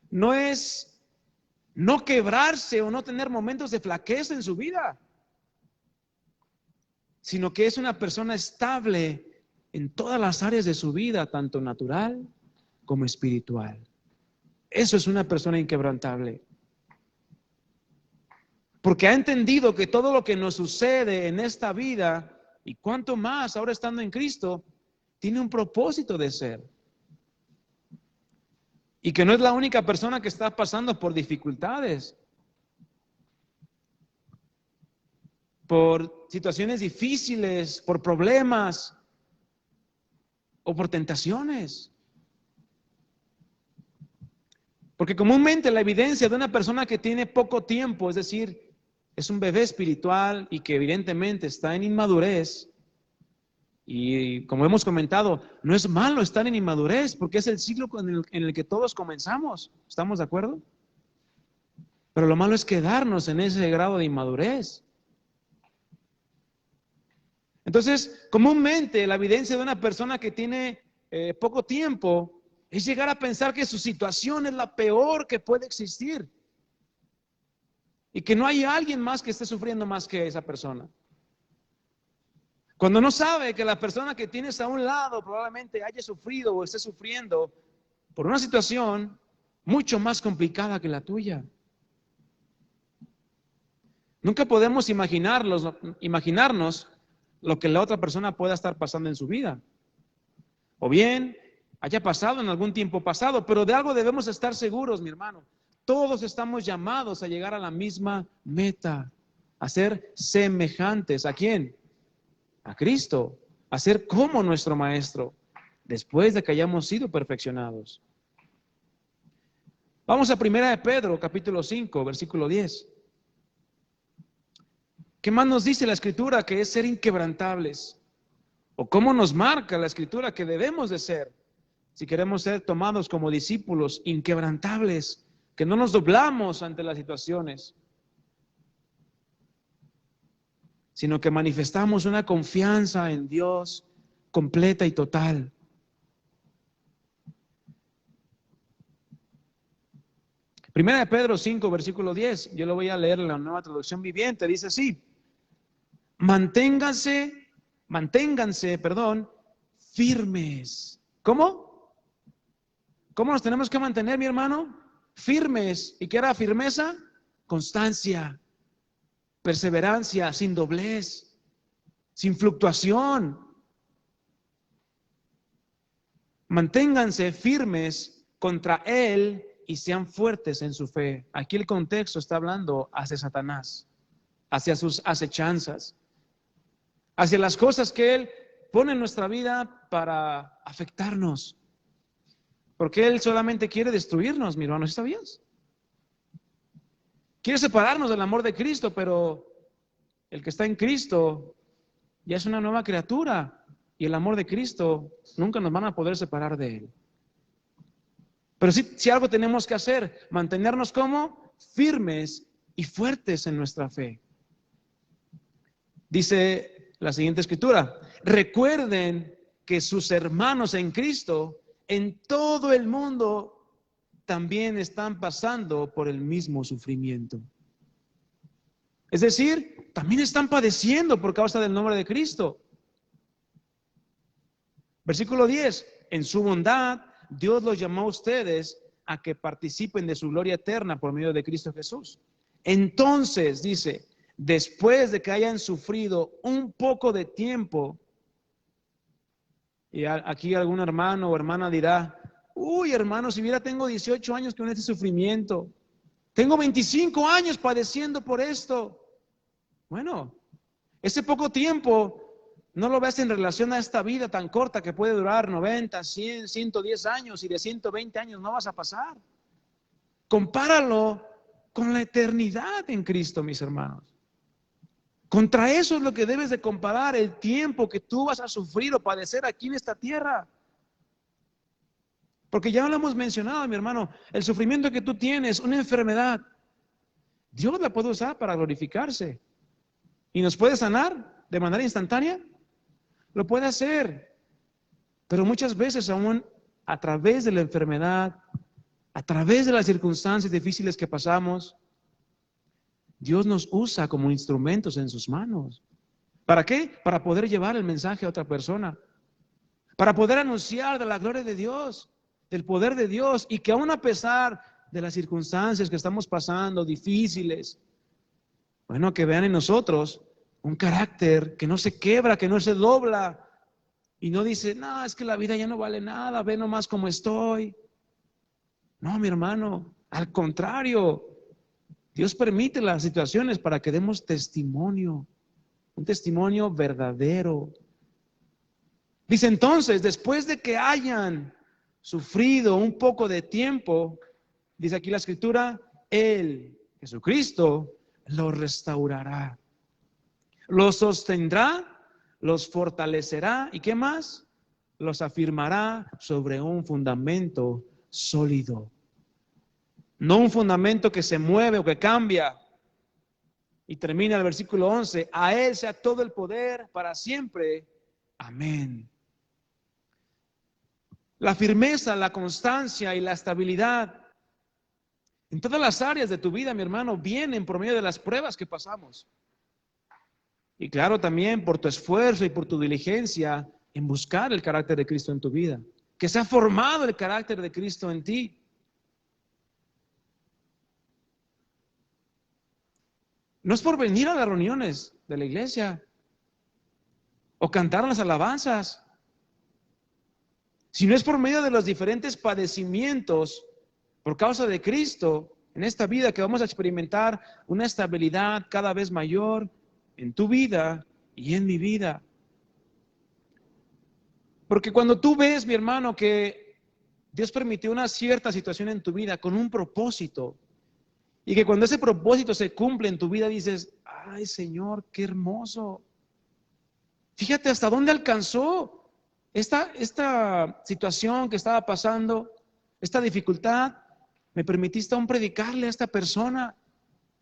Speaker 1: no es no quebrarse o no tener momentos de flaqueza en su vida, sino que es una persona estable en todas las áreas de su vida, tanto natural como espiritual. Eso es una persona inquebrantable. Porque ha entendido que todo lo que nos sucede en esta vida, y cuanto más ahora estando en Cristo, tiene un propósito de ser. Y que no es la única persona que está pasando por dificultades, por situaciones difíciles, por problemas o por tentaciones. Porque comúnmente la evidencia de una persona que tiene poco tiempo, es decir, es un bebé espiritual y que evidentemente está en inmadurez, y como hemos comentado, no es malo estar en inmadurez porque es el ciclo en el que todos comenzamos. ¿Estamos de acuerdo? Pero lo malo es quedarnos en ese grado de inmadurez. Entonces, comúnmente la evidencia de una persona que tiene poco tiempo es llegar a pensar que su situación es la peor que puede existir y que no hay alguien más que esté sufriendo más que esa persona. Cuando no sabe que la persona que tienes a un lado probablemente haya sufrido o esté sufriendo por una situación mucho más complicada que la tuya. Nunca podemos imaginarnos lo que la otra persona pueda estar pasando en su vida. O bien haya pasado en algún tiempo pasado, pero de algo debemos estar seguros, mi hermano. Todos estamos llamados a llegar a la misma meta, a ser semejantes. ¿A quién? A Cristo, a ser como nuestro Maestro, después de que hayamos sido perfeccionados. Vamos a 1 Pedro, capítulo 5, versículo 10. ¿Qué más nos dice la Escritura que es ser inquebrantables? ¿O cómo nos marca la Escritura que debemos de ser si queremos ser tomados como discípulos inquebrantables, que no nos doblamos ante las situaciones, sino que manifestamos una confianza en Dios completa y total? Primera de Pedro 5, versículo 10, yo lo voy a leer en la Nueva Traducción Viviente, dice así: manténganse, firmes. ¿Cómo? ¿Cómo nos tenemos que mantener, mi hermano? Firmes. ¿Y qué era firmeza? Constancia, perseverancia, sin doblez, sin fluctuación. Manténganse firmes contra Él y sean fuertes en su fe. Aquí el contexto está hablando hacia Satanás, hacia sus acechanzas, hacia las cosas que Él pone en nuestra vida para afectarnos. Porque Él solamente quiere destruirnos, mi hermano, ¿sabías? Quiere separarnos del amor de Cristo, pero el que está en Cristo ya es una nueva criatura y el amor de Cristo nunca nos van a poder separar de Él. Pero si algo tenemos que hacer, mantenernos como firmes y fuertes en nuestra fe. Dice la siguiente escritura: recuerden que sus hermanos en Cristo en todo el mundo también están pasando por el mismo sufrimiento. Es decir, también están padeciendo por causa del nombre de Cristo. Versículo 10, en su bondad, Dios los llamó a ustedes a que participen de su gloria eterna por medio de Cristo Jesús. Entonces, dice, después de que hayan sufrido un poco de tiempo, y aquí algún hermano o hermana dirá, uy, hermano, si mira, tengo 18 años con este sufrimiento, tengo 25 años padeciendo por esto. Bueno, ese poco tiempo no lo veas en relación a esta vida tan corta que puede durar 90, 100, 110 años, y de 120 años no vas a pasar. Compáralo con la eternidad en Cristo, mis hermanos. Contra eso es lo que debes de comparar el tiempo que tú vas a sufrir o padecer aquí en esta tierra. Porque ya lo hemos mencionado, mi hermano, el sufrimiento que tú tienes, una enfermedad, Dios la puede usar para glorificarse. ¿Y nos puede sanar de manera instantánea? Lo puede hacer. Pero muchas veces aún a través de la enfermedad, a través de las circunstancias difíciles que pasamos, Dios nos usa como instrumentos en sus manos. ¿Para qué? Para poder llevar el mensaje a otra persona. Para poder anunciar de la gloria de Dios, del poder de Dios, y que aún a pesar de las circunstancias que estamos pasando, difíciles, bueno, que vean en nosotros un carácter que no se quebra, que no se dobla, y no dice, no, es que la vida ya no vale nada, ve nomás cómo estoy. No, mi hermano, al contrario, Dios permite las situaciones para que demos testimonio, un testimonio verdadero. Dice entonces, después de que hayan sufrido un poco de tiempo, dice aquí la escritura, Él, Jesucristo, los restaurará, los sostendrá, los fortalecerá, ¿y qué más? Los afirmará sobre un fundamento sólido. No un fundamento que se mueve o que cambia. Y termina el versículo 11, a Él sea todo el poder para siempre. Amén. La firmeza, la constancia y la estabilidad en todas las áreas de tu vida, mi hermano, vienen por medio de las pruebas que pasamos. Y claro, también por tu esfuerzo y por tu diligencia en buscar el carácter de Cristo en tu vida. Que se ha formado el carácter de Cristo en ti. No es por venir a las reuniones de la iglesia o cantar las alabanzas, sino es por medio de los diferentes padecimientos por causa de Cristo en esta vida que vamos a experimentar una estabilidad cada vez mayor en tu vida y en mi vida. Porque cuando tú ves, mi hermano, que Dios permitió una cierta situación en tu vida con un propósito, y que cuando ese propósito se cumple en tu vida dices, ay Señor, qué hermoso. Fíjate hasta dónde alcanzó esta situación que estaba pasando, esta dificultad. Me permitiste aún predicarle a esta persona,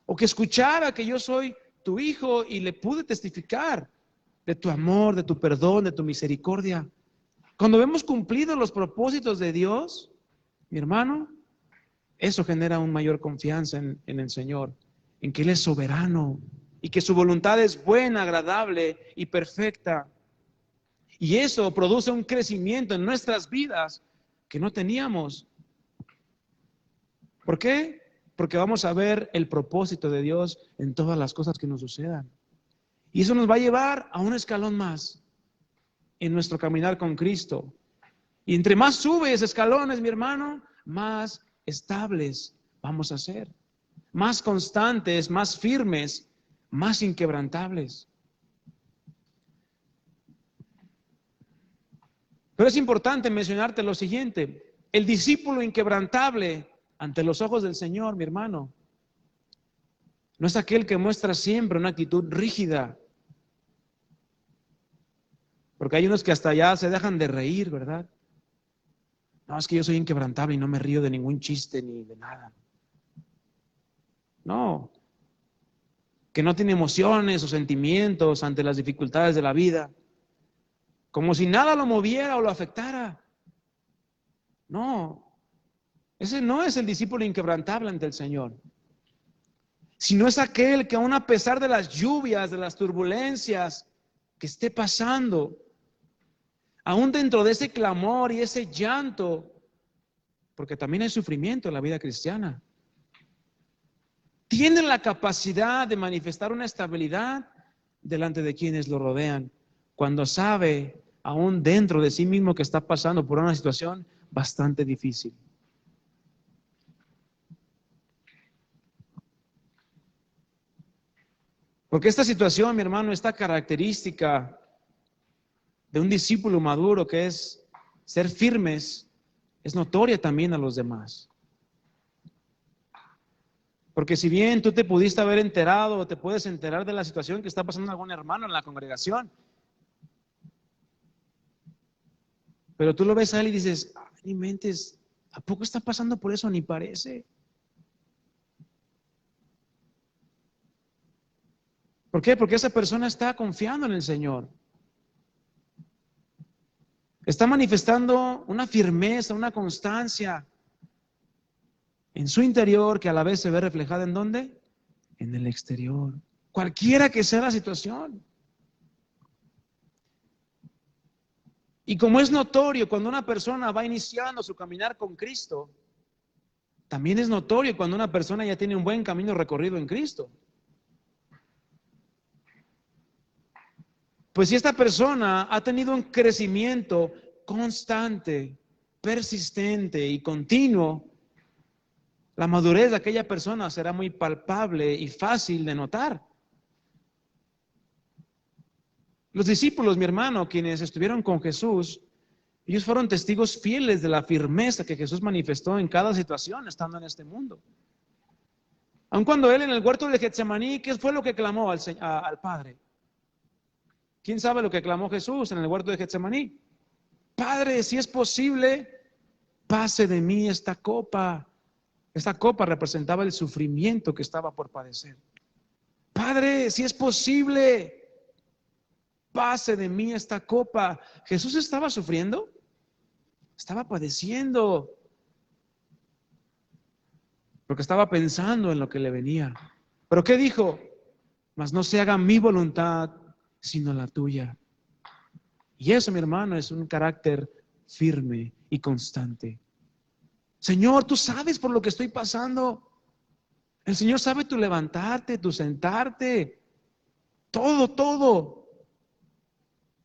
Speaker 1: o que escuchara que yo soy tu hijo y le pude testificar de tu amor, de tu perdón, de tu misericordia. Cuando vemos cumplidos los propósitos de Dios, mi hermano, eso genera una mayor confianza en el Señor, en que Él es soberano y que su voluntad es buena, agradable y perfecta. Y eso produce un crecimiento en nuestras vidas que no teníamos. ¿Por qué? Porque vamos a ver el propósito de Dios en todas las cosas que nos sucedan. Y eso nos va a llevar a un escalón más en nuestro caminar con Cristo. Y entre más subes escalones, mi hermano, más estables vamos a ser, más constantes, más firmes, más inquebrantables. Pero es importante mencionarte lo siguiente: el discípulo inquebrantable ante los ojos del Señor, mi hermano, no es aquel que muestra siempre una actitud rígida, porque hay unos que hasta ya se dejan de reír, ¿verdad? No, es que yo soy inquebrantable y no me río de ningún chiste ni de nada. No, que no tiene emociones o sentimientos ante las dificultades de la vida, como si nada lo moviera o lo afectara. No, ese no es el discípulo inquebrantable ante el Señor, sino es aquel que aun a pesar de las lluvias, de las turbulencias que esté pasando, aún dentro de ese clamor y ese llanto, porque también hay sufrimiento en la vida cristiana, tiene la capacidad de manifestar una estabilidad delante de quienes lo rodean, cuando sabe, aún dentro de sí mismo, que está pasando por una situación bastante difícil. Porque esta situación, mi hermano, esta característica de un discípulo maduro, que es ser firmes, es notoria también a los demás. Porque si bien tú te pudiste haber enterado o te puedes enterar de la situación que está pasando algún hermano en la congregación, pero tú lo ves a él y dices, ni mentes, ¿a poco está pasando por eso? Ni parece. ¿Por qué? Porque esa persona está confiando en el Señor. Está manifestando una firmeza, una constancia en su interior que a la vez se ve reflejada ¿en dónde? En el exterior. Cualquiera que sea la situación. Y como es notorio cuando una persona va iniciando su caminar con Cristo, también es notorio cuando una persona ya tiene un buen camino recorrido en Cristo. Pues si esta persona ha tenido un crecimiento constante, persistente y continuo, la madurez de aquella persona será muy palpable y fácil de notar. Los discípulos, mi hermano, quienes estuvieron con Jesús, ellos fueron testigos fieles de la firmeza que Jesús manifestó en cada situación estando en este mundo. Aun cuando él en el huerto de Getsemaní, ¿qué fue lo que clamó al Padre? ¿Quién sabe lo que clamó Jesús en el huerto de Getsemaní? Padre, si es posible, pase de mí esta copa. Esta copa representaba el sufrimiento que estaba por padecer. Padre, si es posible, pase de mí esta copa. ¿Jesús estaba sufriendo? Estaba padeciendo. Porque estaba pensando en lo que le venía. ¿Pero qué dijo? Mas no se haga mi voluntad, sino la tuya. Y eso, mi hermano, es un carácter firme y constante. Señor, tú sabes por lo que estoy pasando. El Señor sabe tu levantarte, tu sentarte, todo.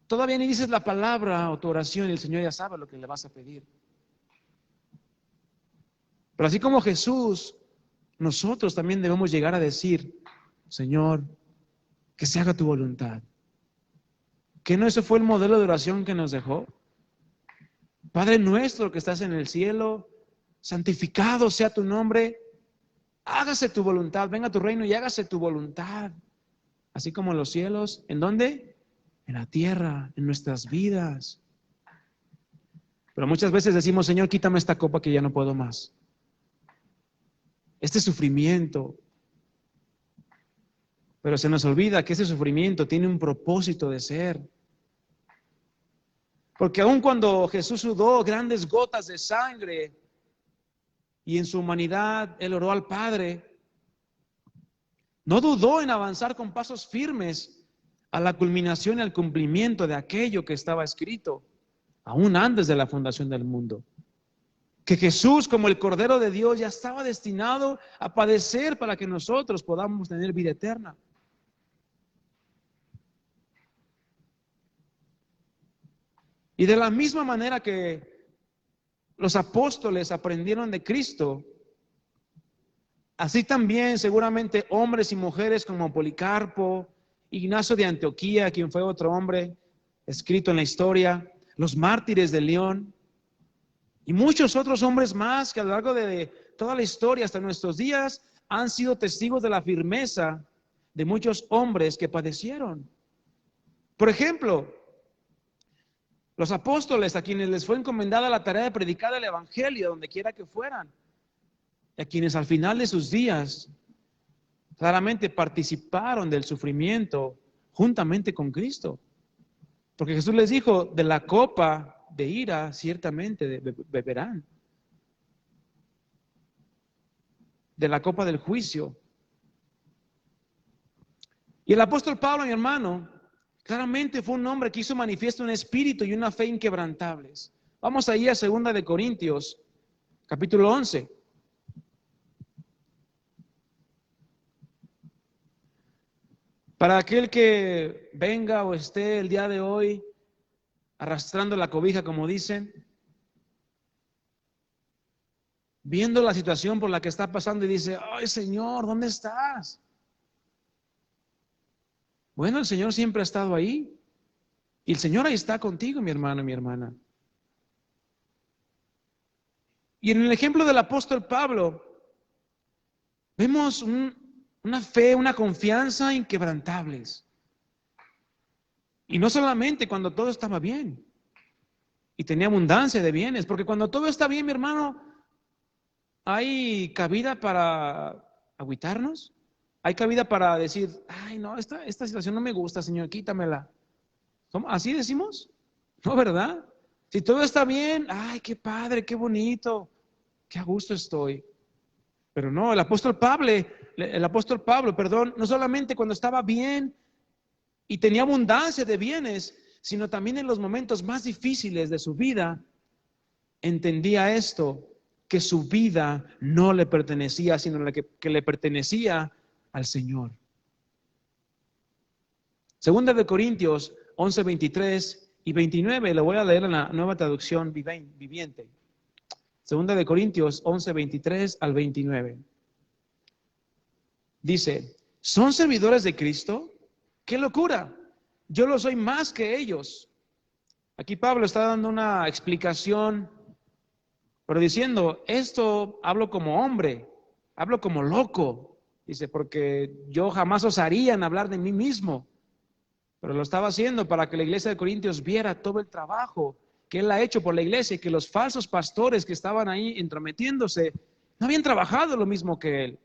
Speaker 1: Todavía ni dices la palabra o tu oración y el Señor ya sabe lo que le vas a pedir. Pero así como Jesús, nosotros también debemos llegar a decir, Señor, que se haga tu voluntad. ¿Que no ese fue el modelo de oración que nos dejó? Padre nuestro que estás en el cielo, santificado sea tu nombre, hágase tu voluntad, venga a tu reino y hágase tu voluntad. Así como en los cielos, ¿en dónde? En la tierra, en nuestras vidas. Pero muchas veces decimos, Señor, quítame esta copa que ya no puedo más. Este sufrimiento. Pero se nos olvida que ese sufrimiento tiene un propósito de ser. Porque aun cuando Jesús sudó grandes gotas de sangre y en su humanidad Él oró al Padre, no dudó en avanzar con pasos firmes a la culminación y al cumplimiento de aquello que estaba escrito, aún antes de la fundación del mundo. Que Jesús, como el Cordero de Dios, ya estaba destinado a padecer para que nosotros podamos tener vida eterna. Y de la misma manera que los apóstoles aprendieron de Cristo, así también seguramente hombres y mujeres como Policarpo, Ignacio de Antioquía, quien fue otro hombre escrito en la historia, los mártires de León y muchos otros hombres más que a lo largo de toda la historia hasta nuestros días han sido testigos de la firmeza de muchos hombres que padecieron. Por ejemplo, Los apóstoles, a quienes les fue encomendada la tarea de predicar el evangelio donde quiera que fueran, y a quienes al final de sus días claramente participaron del sufrimiento juntamente con Cristo. Porque Jesús les dijo, de la copa de ira ciertamente beberán. De la copa del juicio. Y el apóstol Pablo, mi hermano, claramente fue un hombre que hizo manifiesto un espíritu y una fe inquebrantables. Vamos ahí a 2 de Corintios, capítulo 11. Para aquel que venga o esté el día de hoy arrastrando la cobija, como dicen, viendo la situación por la que está pasando y dice, ay Señor, ¿dónde estás? Bueno, el Señor siempre ha estado ahí. Y el Señor ahí está contigo, mi hermano y mi hermana. Y en el ejemplo del apóstol Pablo, vemos una fe, una confianza inquebrantables. Y no solamente cuando todo estaba bien y tenía abundancia de bienes, porque cuando todo está bien, mi hermano, hay cabida para agüitarnos, hay cabida para decir, ay no, esta situación no me gusta, Señor, quítamela. ¿Así decimos? No, ¿verdad? Si todo está bien, ay, qué padre, qué bonito, qué a gusto estoy. Pero no, el apóstol Pablo, no solamente cuando estaba bien y tenía abundancia de bienes, sino también en los momentos más difíciles de su vida, entendía esto, que su vida no le pertenecía, sino que le pertenecía al Señor. 2 de Corintios 11, 23 y 29, lo voy a leer en la Nueva Traducción Viviente. 2 de Corintios 11, 23 al 29. Dice, ¿son servidores de Cristo? ¡Qué locura! Yo lo soy más que ellos. Aquí Pablo está dando una explicación, pero diciendo, esto hablo como hombre, hablo como loco. Dice, porque yo jamás osaría en hablar de mí mismo. Pero lo estaba haciendo para que la iglesia de Corintios viera todo el trabajo que él ha hecho por la iglesia y que los falsos pastores que estaban ahí entrometiéndose no habían trabajado lo mismo que él.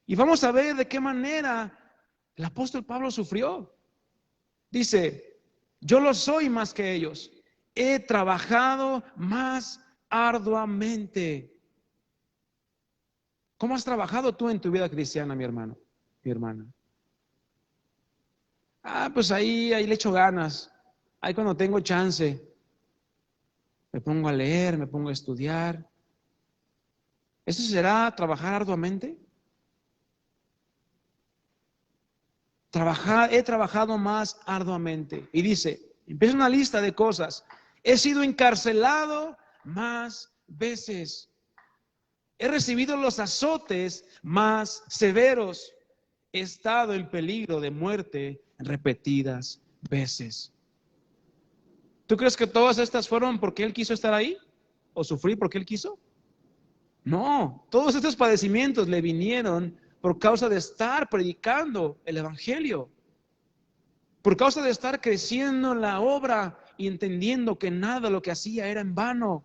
Speaker 1: Y vamos a ver de qué manera el apóstol Pablo sufrió. Dice, yo lo soy más que ellos. He trabajado más arduamente. ¿Cómo has trabajado tú en tu vida cristiana, mi hermano, mi hermana? Pues ahí le echo ganas. Ahí cuando tengo chance, me pongo a leer, me pongo a estudiar. ¿Eso será trabajar arduamente? He trabajado más arduamente. Y dice, empieza una lista de cosas. He sido encarcelado más veces. He recibido los azotes más severos. He estado en peligro de muerte repetidas veces. ¿Tú crees que todas estas fueron porque él quiso estar ahí? ¿O sufrir porque él quiso? No, todos estos padecimientos le vinieron por causa de estar predicando el evangelio, por causa de estar creciendo en la obra y entendiendo que nada de lo que hacía era en vano.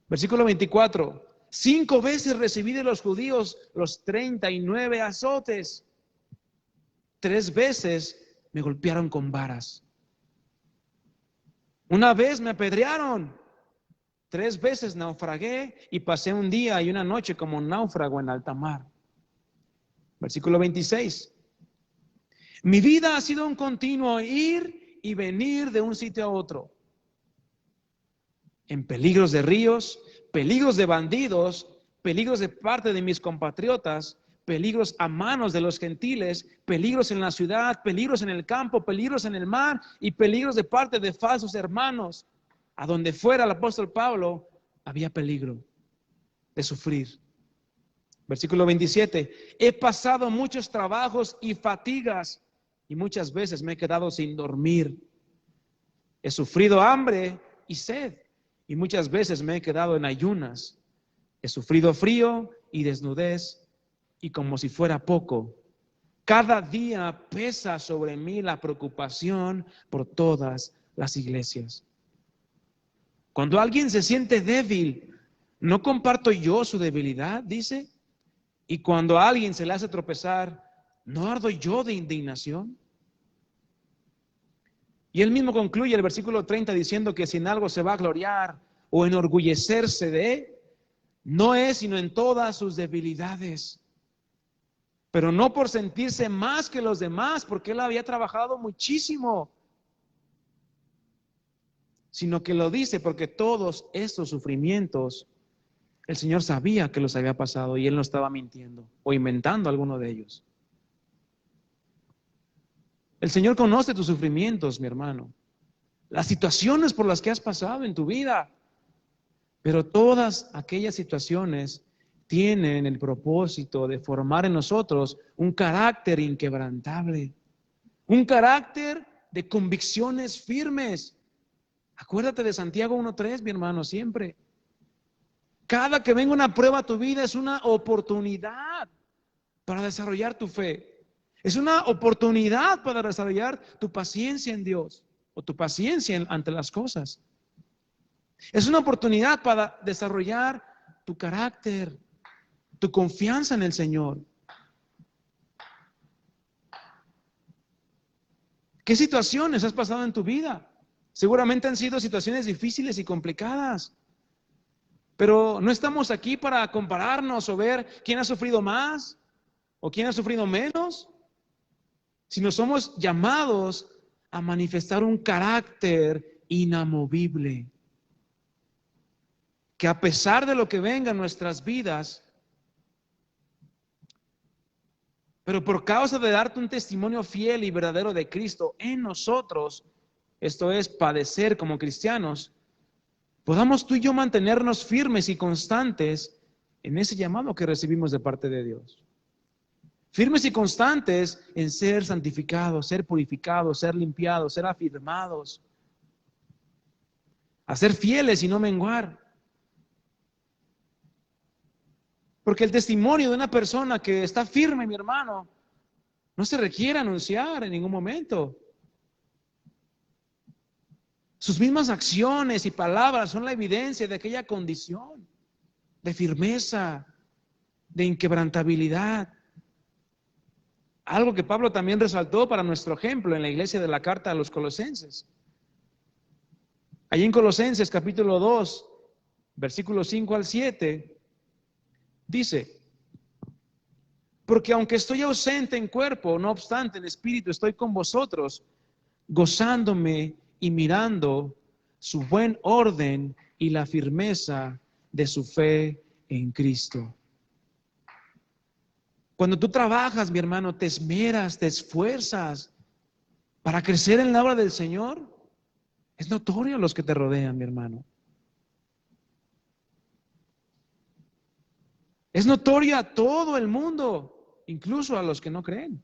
Speaker 1: Versículo 24. 5 veces recibí de los judíos los 39 azotes. 3 veces me golpearon con varas. Una vez me apedrearon. 3 veces naufragué y pasé un día y una noche como náufrago en alta mar. Versículo 26. Mi vida ha sido un continuo ir y venir de un sitio a otro. En peligros de ríos, peligros de bandidos, peligros de parte de mis compatriotas, peligros a manos de los gentiles, peligros en la ciudad, peligros en el campo, peligros en el mar y peligros de parte de falsos hermanos. A donde fuera el apóstol Pablo, había peligro de sufrir. Versículo 27. He pasado muchos trabajos y fatigas y muchas veces me he quedado sin dormir. He sufrido hambre y sed y muchas veces me he quedado en ayunas. He sufrido frío y desnudez y como si fuera poco, Cada día pesa sobre mí la preocupación por todas las iglesias. Cuando alguien se siente débil, ¿no comparto yo su debilidad?, dice. Y cuando a alguien se le hace tropezar, ¿no ardo yo de indignación? Y él mismo concluye el versículo 30 diciendo que si en algo se va a gloriar o enorgullecerse de, no es sino en todas sus debilidades. Pero no por sentirse más que los demás, porque él había trabajado muchísimo, sino que lo dice porque todos estos sufrimientos el Señor sabía que los había pasado y él no estaba mintiendo o inventando alguno de ellos. El Señor conoce tus sufrimientos, mi hermano, las situaciones por las que has pasado en tu vida, pero todas aquellas situaciones tienen el propósito de formar en nosotros un carácter inquebrantable, un carácter de convicciones firmes. Acuérdate de Santiago 1:3, mi hermano, siempre. Cada que venga una prueba a tu vida es una oportunidad para desarrollar tu fe. Es una oportunidad para desarrollar tu paciencia en Dios o tu paciencia ante las cosas. Es una oportunidad para desarrollar tu carácter, tu confianza en el Señor. ¿Qué situaciones has pasado en tu vida? Seguramente han sido situaciones difíciles y complicadas. Pero no estamos aquí para compararnos o ver quién ha sufrido más o quién ha sufrido menos, sino somos llamados a manifestar un carácter inamovible, que a pesar de lo que venga en nuestras vidas, pero por causa de darte un testimonio fiel y verdadero de Cristo en nosotros, esto es padecer como cristianos, podamos tú y yo mantenernos firmes y constantes en ese llamado que recibimos de parte de Dios. Firmes y constantes en ser santificados, ser purificados, ser limpiados, ser afirmados, a ser fieles y no menguar. Porque el testimonio de una persona que está firme, mi hermano, no se requiere anunciar en ningún momento. Sus mismas acciones y palabras son la evidencia de aquella condición de firmeza, de inquebrantabilidad. Algo que Pablo también resaltó para nuestro ejemplo en la iglesia de la carta a los Colosenses. Allí en Colosenses capítulo 2, versículos 5 al 7, dice: porque aunque estoy ausente en cuerpo, no obstante en espíritu estoy con vosotros, gozándome y mirando su buen orden y la firmeza de su fe en Cristo. Cuando tú trabajas, mi hermano, te esmeras, te esfuerzas para crecer en la obra del Señor, es notorio a los que te rodean, mi hermano. Es notorio a todo el mundo, incluso a los que no creen.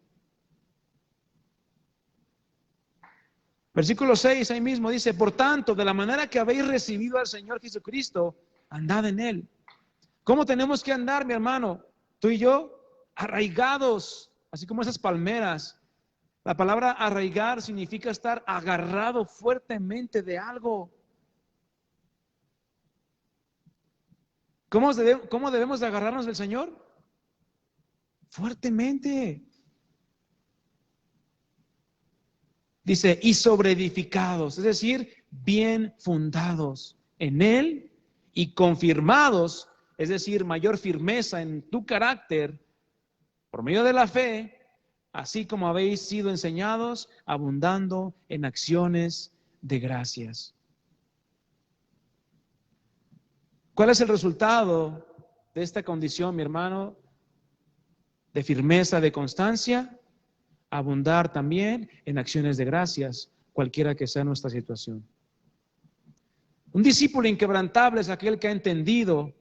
Speaker 1: Versículo 6, ahí mismo dice: por tanto, de la manera que habéis recibido al Señor Jesucristo, andad en Él. ¿Cómo tenemos que andar, mi hermano? Tú y yo, arraigados, así como esas palmeras. La palabra arraigar significa estar agarrado fuertemente de algo. ¿Cómo debemos de agarrarnos del Señor? Fuertemente. Dice, y sobreedificados, es decir, bien fundados en Él y confirmados, es decir, mayor firmeza en tu carácter por medio de la fe, así como habéis sido enseñados, abundando en acciones de gracias. ¿Cuál es el resultado de esta condición, mi hermano? De firmeza, de constancia, abundar también en acciones de gracias, cualquiera que sea nuestra situación. Un discípulo inquebrantable es aquel que ha entendido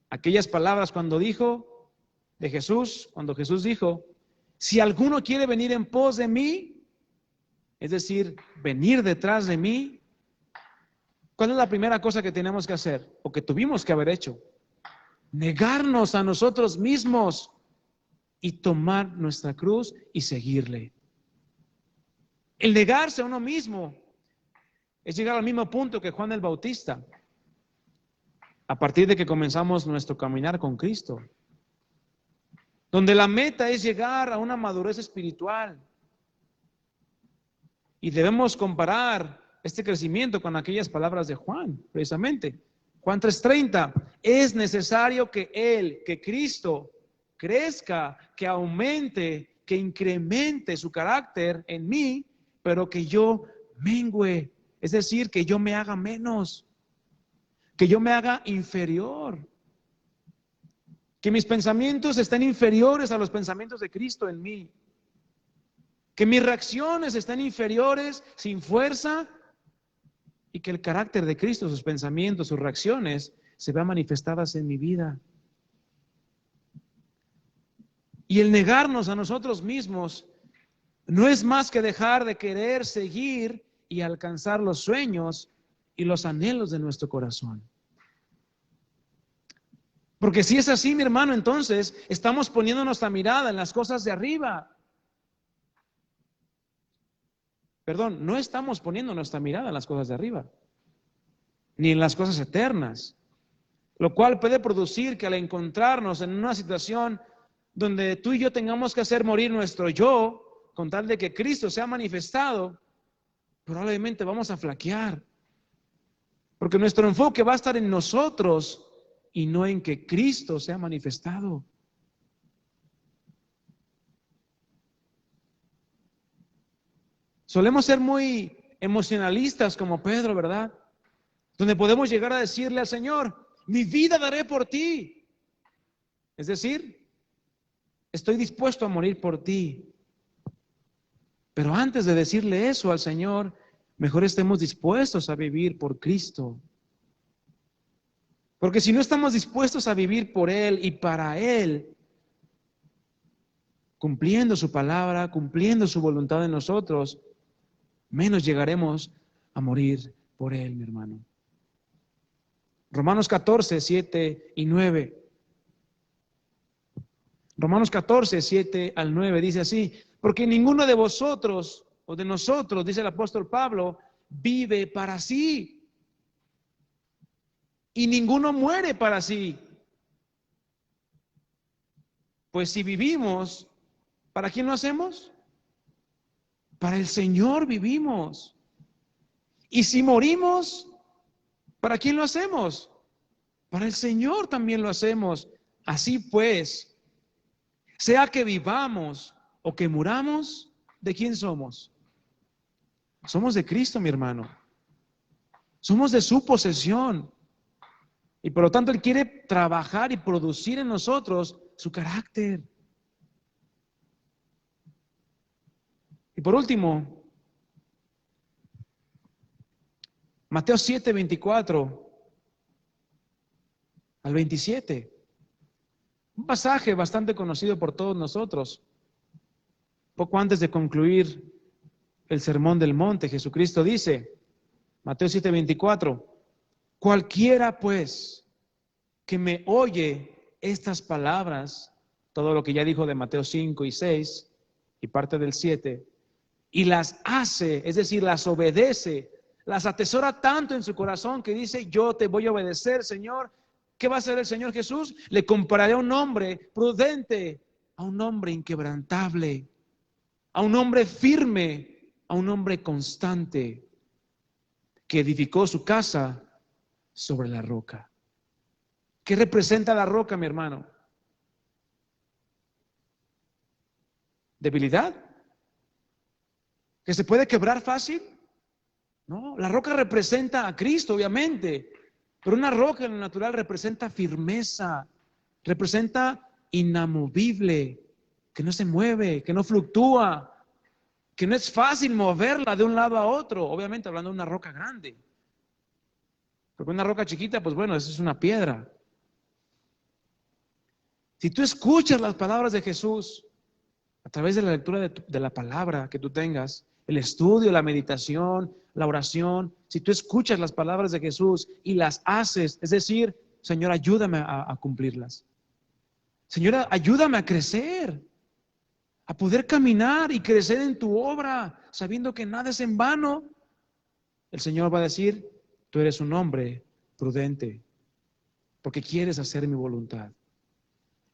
Speaker 1: aquellas palabras cuando dijo de Jesús, cuando Jesús dijo: si alguno quiere venir en pos de mí, es decir, venir detrás de mí, ¿cuál es la primera cosa que tenemos que hacer o que tuvimos que haber hecho? Negarnos a nosotros mismos y tomar nuestra cruz y seguirle. El negarse a uno mismo es llegar al mismo punto que Juan el Bautista, a partir de que comenzamos nuestro caminar con Cristo, donde la meta es llegar a una madurez espiritual. Y debemos comparar este crecimiento con aquellas palabras de Juan, precisamente. Juan 3:30, es necesario que Él, que Cristo, crezca, que aumente, que incremente su carácter en mí, pero que yo mengüe, es decir, que yo me haga menos, que yo me haga inferior, que mis pensamientos estén inferiores a los pensamientos de Cristo en mí, que mis reacciones estén inferiores, sin fuerza, y que el carácter de Cristo, sus pensamientos, sus reacciones, se vean manifestadas en mi vida. Y el negarnos a nosotros mismos no es más que dejar de querer seguir y alcanzar los sueños y los anhelos de nuestro corazón. Porque si es así, mi hermano, entonces estamos poniendo nuestra mirada en las cosas de arriba. Perdón, no estamos poniendo nuestra mirada en las cosas de arriba, ni en las cosas eternas, lo cual puede producir que al encontrarnos en una situación donde tú y yo tengamos que hacer morir nuestro yo, con tal de que Cristo sea manifestado, probablemente vamos a flaquear, porque nuestro enfoque va a estar en nosotros y no en que Cristo sea manifestado. Solemos ser muy emocionalistas como Pedro, ¿verdad? Donde podemos llegar a decirle al Señor, mi vida daré por ti. Es decir, estoy dispuesto a morir por ti. Pero antes de decirle eso al Señor, mejor estemos dispuestos a vivir por Cristo. Porque si no estamos dispuestos a vivir por Él y para Él, cumpliendo su palabra, cumpliendo su voluntad en nosotros, menos llegaremos a morir por Él, mi hermano. Romanos 14, 7 y 9. Romanos 14, 7 al 9 dice así, porque ninguno de vosotros o de nosotros, dice el apóstol Pablo, vive para sí. Y ninguno muere para sí. Pues si vivimos, ¿para quién lo hacemos? Para el Señor vivimos. Y si morimos, ¿para quién lo hacemos? Para el Señor también lo hacemos. Así pues, sea que vivamos o que muramos, ¿de quién somos? Somos de Cristo, mi hermano. Somos de su posesión. Y por lo tanto, Él quiere trabajar y producir en nosotros su carácter. Y por último, Mateo 7, 24 al 27. Un pasaje bastante conocido por todos nosotros. Poco antes de concluir el Sermón del Monte, Jesucristo dice, Mateo 7, 24, cualquiera pues que me oye estas palabras, todo lo que ya dijo de Mateo 5 y 6 y parte del 7, y las hace, es decir, las obedece, las atesora tanto en su corazón que dice, yo te voy a obedecer, Señor. ¿Qué va a hacer el Señor Jesús? Le compararé a un hombre prudente, a un hombre inquebrantable, a un hombre firme, a un hombre constante, que edificó su casa sobre la roca. ¿Qué representa la roca, mi hermano? ¿Debilidad? ¿Que se puede quebrar fácil? No, la roca representa a Cristo, obviamente, pero una roca en lo natural representa firmeza, representa inamovible, que no se mueve, que no fluctúa, que no es fácil moverla de un lado a otro, obviamente hablando de una roca grande. Porque una roca chiquita, pues bueno, eso es una piedra. Si tú escuchas las palabras de Jesús a través de la lectura de la palabra que tú tengas, el estudio, la meditación, la oración, si tú escuchas las palabras de Jesús y las haces, es decir, Señor, ayúdame a cumplirlas. Señora, ayúdame a crecer. a poder caminar y crecer en tu obra, sabiendo que nada es en vano, el Señor va a decir, tú eres un hombre prudente, porque quieres hacer mi voluntad.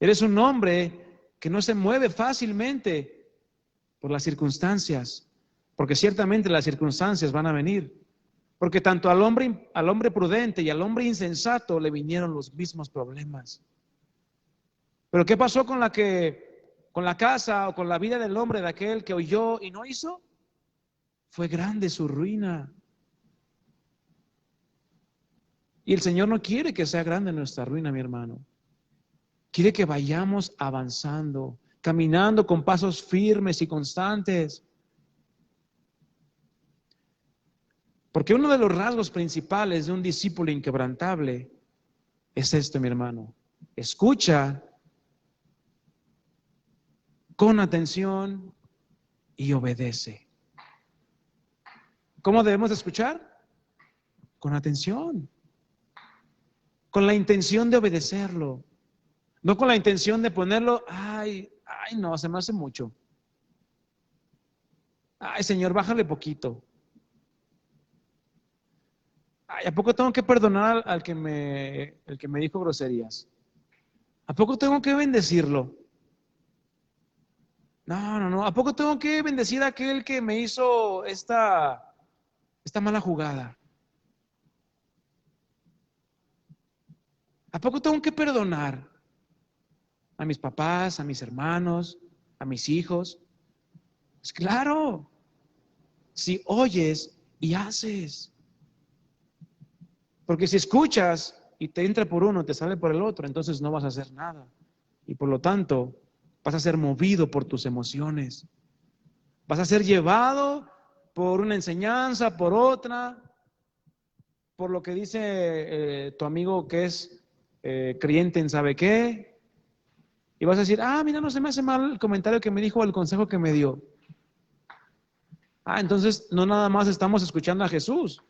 Speaker 1: Eres un hombre que no se mueve fácilmente por las circunstancias, porque ciertamente las circunstancias van a venir. Porque tanto al hombre prudente y al hombre insensato le vinieron los mismos problemas. Pero ¿qué pasó con la casa o con la vida del hombre de aquel que oyó y no hizo? Fue grande su ruina. Y el Señor no quiere que sea grande nuestra ruina, mi hermano. Quiere que vayamos avanzando, caminando con pasos firmes y constantes. Porque uno de los rasgos principales de un discípulo inquebrantable es esto, mi hermano. Escucha con atención y obedece. ¿Cómo debemos escuchar? Con atención. Con la intención de obedecerlo. No con la intención de ponerlo, ay, no, se me hace mucho. Ay, Señor, bájale poquito. Ay, ¿a poco tengo que perdonar al que me dijo groserías? ¿A poco tengo que bendecirlo? No. ¿A poco tengo que bendecir a aquel que me hizo esta mala jugada? ¿A poco tengo que perdonar a mis papás, a mis hermanos, a mis hijos? Pues claro, si oyes y haces. Porque si escuchas y te entra por uno, te sale por el otro, entonces no vas a hacer nada. Y por lo tanto, vas a ser movido por tus emociones. Vas a ser llevado por una enseñanza, por otra, por lo que dice tu amigo que es creyente en sabe qué. Y vas a decir, mira, no se me hace mal el comentario que me dijo o el consejo que me dio. Entonces no nada más estamos escuchando a Jesús.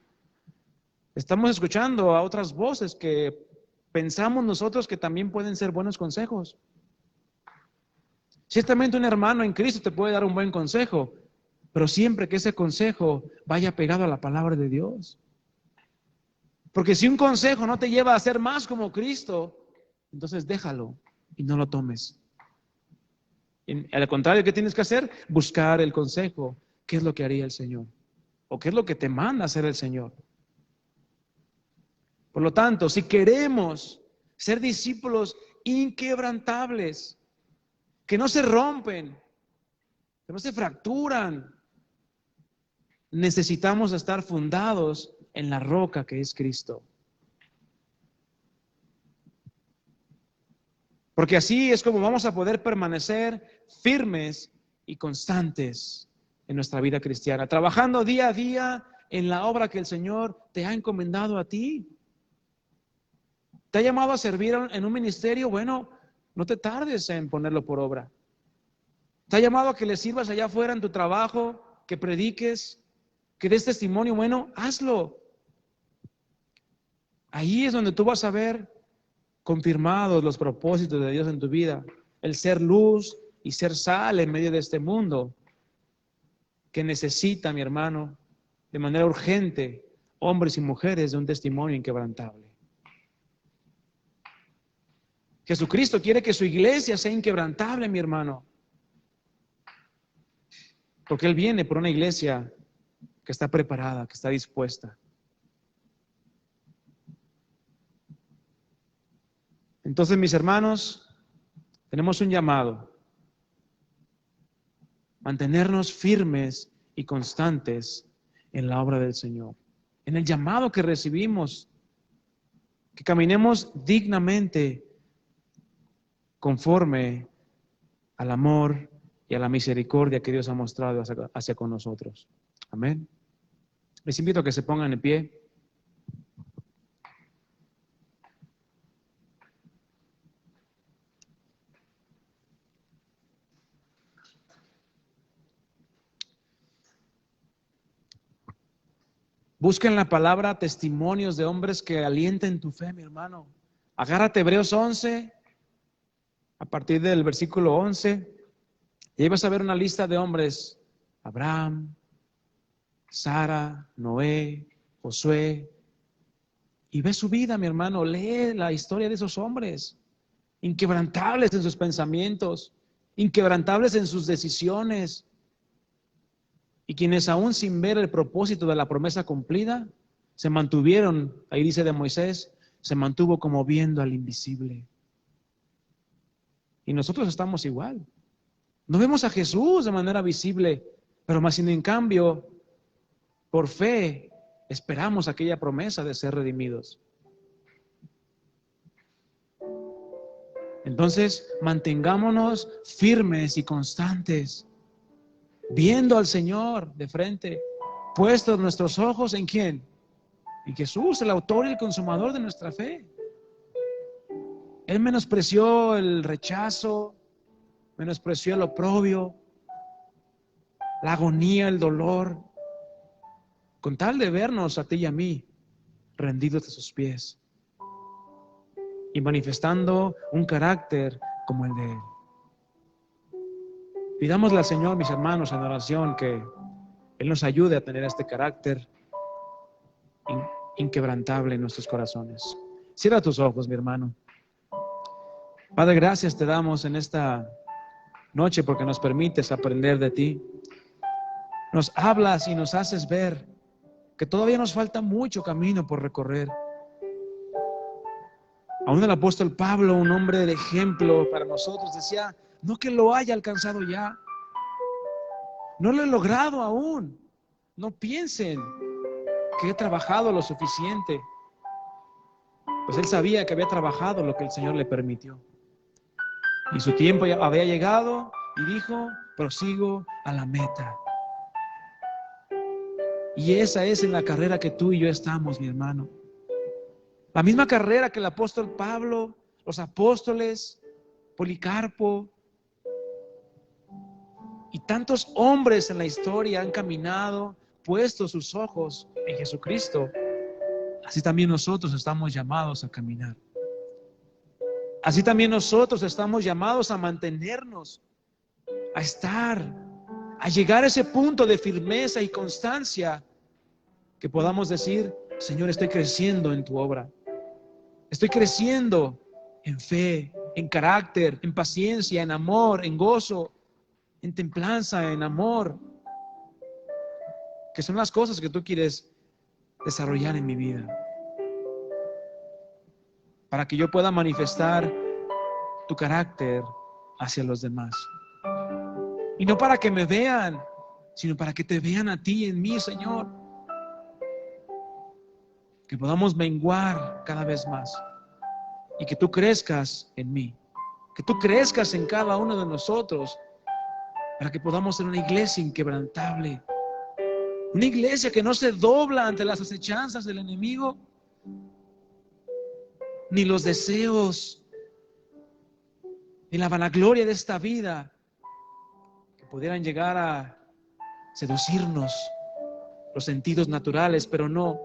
Speaker 1: Estamos escuchando a otras voces que pensamos nosotros que también pueden ser buenos consejos. Ciertamente un hermano en Cristo te puede dar un buen consejo, pero siempre que ese consejo vaya pegado a la palabra de Dios. Porque si un consejo no te lleva a ser más como Cristo, entonces déjalo y no lo tomes. Al contrario, ¿qué tienes que hacer? Buscar el consejo. ¿Qué es lo que haría el Señor? ¿O qué es lo que te manda hacer el Señor? Por lo tanto, si queremos ser discípulos inquebrantables, que no se rompen, que no se fracturan, necesitamos estar fundados en la roca que es Cristo. Porque así es como vamos a poder permanecer firmes y constantes en nuestra vida cristiana, trabajando día a día en la obra que el Señor te ha encomendado a ti. ¿Te ha llamado a servir en un ministerio? Bueno, no te tardes en ponerlo por obra. ¿Te ha llamado a que le sirvas allá afuera en tu trabajo, que prediques, que des testimonio? Bueno, hazlo. Ahí es donde tú vas a ver confirmados los propósitos de Dios en tu vida. El ser luz y ser sal en medio de este mundo que necesita, mi hermano, de manera urgente, hombres y mujeres de un testimonio inquebrantable. Jesucristo quiere que su iglesia sea inquebrantable, mi hermano. Porque Él viene por una iglesia que está preparada, que está dispuesta. Entonces, mis hermanos, tenemos un llamado. Mantenernos firmes y constantes en la obra del Señor. En el llamado que recibimos. Que caminemos dignamente conforme al amor y a la misericordia que Dios ha mostrado hacia con nosotros. Amén. Les invito a que se pongan en pie. Busquen la palabra testimonios de hombres que alienten tu fe, mi hermano. Agárrate Hebreos 11, a partir del versículo 11. Y ahí vas a ver una lista de hombres: Abraham, Sara, Noé, Josué. Y ve su vida, mi hermano, lee la historia de esos hombres, inquebrantables en sus pensamientos, inquebrantables en sus decisiones, y quienes aún sin ver el propósito de la promesa cumplida, se mantuvieron, ahí dice de Moisés, se mantuvo como viendo al invisible. Y nosotros estamos igual. No vemos a Jesús de manera visible, pero más sin en cambio, por fe, esperamos aquella promesa de ser redimidos. Entonces, mantengámonos firmes y constantes, viendo al Señor de frente, puestos nuestros ojos ¿en quién? En Jesús, el autor y el consumador de nuestra fe. Él menospreció el rechazo, menospreció el oprobio, la agonía, el dolor, con tal de vernos a ti y a mí rendidos a sus pies y manifestando un carácter como el de Él. Pidámosle al Señor, mis hermanos, en oración, que Él nos ayude a tener este carácter inquebrantable en nuestros corazones. Cierra tus ojos, mi hermano. Padre, gracias te damos en esta noche porque nos permites aprender de ti. Nos hablas y nos haces ver que todavía nos falta mucho camino por recorrer. Aún el apóstol Pablo, un hombre de ejemplo para nosotros, decía, no que lo haya alcanzado ya, no lo he logrado aún. No piensen que he trabajado lo suficiente. Pues él sabía que había trabajado lo que el Señor le permitió. Y su tiempo ya había llegado y dijo, prosigo a la meta. Y esa es en la carrera que tú y yo estamos, mi hermano. La misma carrera que el apóstol Pablo, los apóstoles, Policarpo y tantos hombres en la historia han caminado, puesto sus ojos en Jesucristo. Así también nosotros estamos llamados a caminar. Así también nosotros estamos llamados a mantenernos, a estar, a llegar a ese punto de firmeza y constancia que podamos decir, Señor, estoy creciendo en tu obra. Estoy creciendo en fe, en carácter, en paciencia, en amor, en gozo, en templanza, en amor, que son las cosas que tú quieres desarrollar en mi vida, para que yo pueda manifestar tu carácter hacia los demás. Y no para que me vean, sino para que te vean a ti en mí, Señor. Que podamos menguar cada vez más y que tú crezcas en mí, que tú crezcas en cada uno de nosotros, para que podamos ser una iglesia inquebrantable, una iglesia que no se dobla ante las acechanzas del enemigo, ni los deseos, ni la vanagloria de esta vida, que pudieran llegar a seducirnos los sentidos naturales, pero no.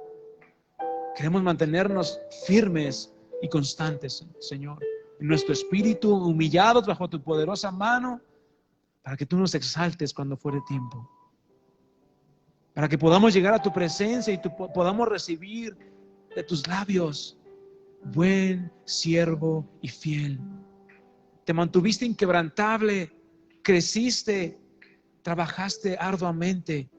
Speaker 1: Queremos mantenernos firmes y constantes, Señor, en nuestro espíritu, humillados bajo tu poderosa mano, para que tú nos exaltes cuando fuere tiempo, para que podamos llegar a tu presencia y podamos recibir de tus labios, buen siervo y fiel. Te mantuviste inquebrantable, creciste, trabajaste arduamente.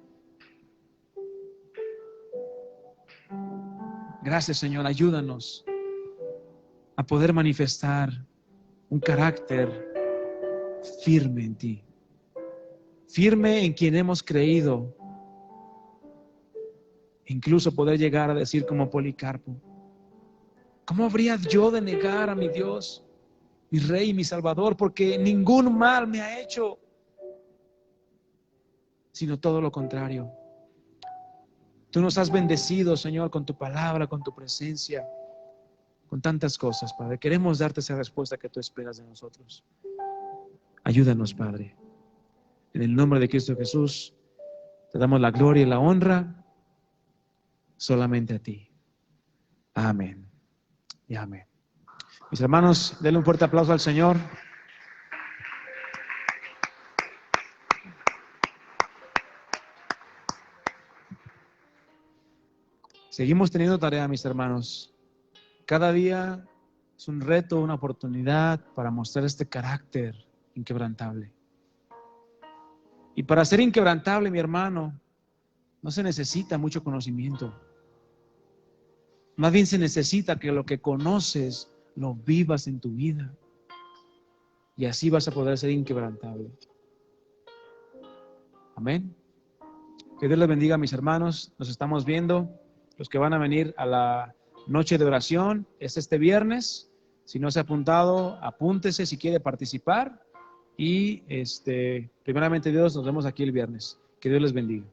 Speaker 1: Gracias, Señor, ayúdanos a poder manifestar un carácter firme en ti, firme en quien hemos creído, incluso poder llegar a decir como Policarpo, ¿cómo habría yo de negar a mi Dios, mi Rey y mi Salvador? Porque ningún mal me ha hecho, sino todo lo contrario. Tú nos has bendecido, Señor, con tu palabra, con tu presencia, con tantas cosas, Padre. Queremos darte esa respuesta que tú esperas de nosotros. Ayúdanos, Padre. En el nombre de Cristo Jesús, te damos la gloria y la honra solamente a ti. Amén y amén. Mis hermanos, denle un fuerte aplauso al Señor. Seguimos teniendo tarea, mis hermanos. Cada día es un reto, una oportunidad para mostrar este carácter inquebrantable. Y para ser inquebrantable, mi hermano, no se necesita mucho conocimiento. Más bien se necesita que lo que conoces lo vivas en tu vida. Y así vas a poder ser inquebrantable. Amén. Que Dios les bendiga, mis hermanos. Nos estamos viendo. Los que van a venir a la noche de oración es este viernes. Si no se ha apuntado, apúntese si quiere participar. Y primeramente Dios, nos vemos aquí el viernes. Que Dios les bendiga.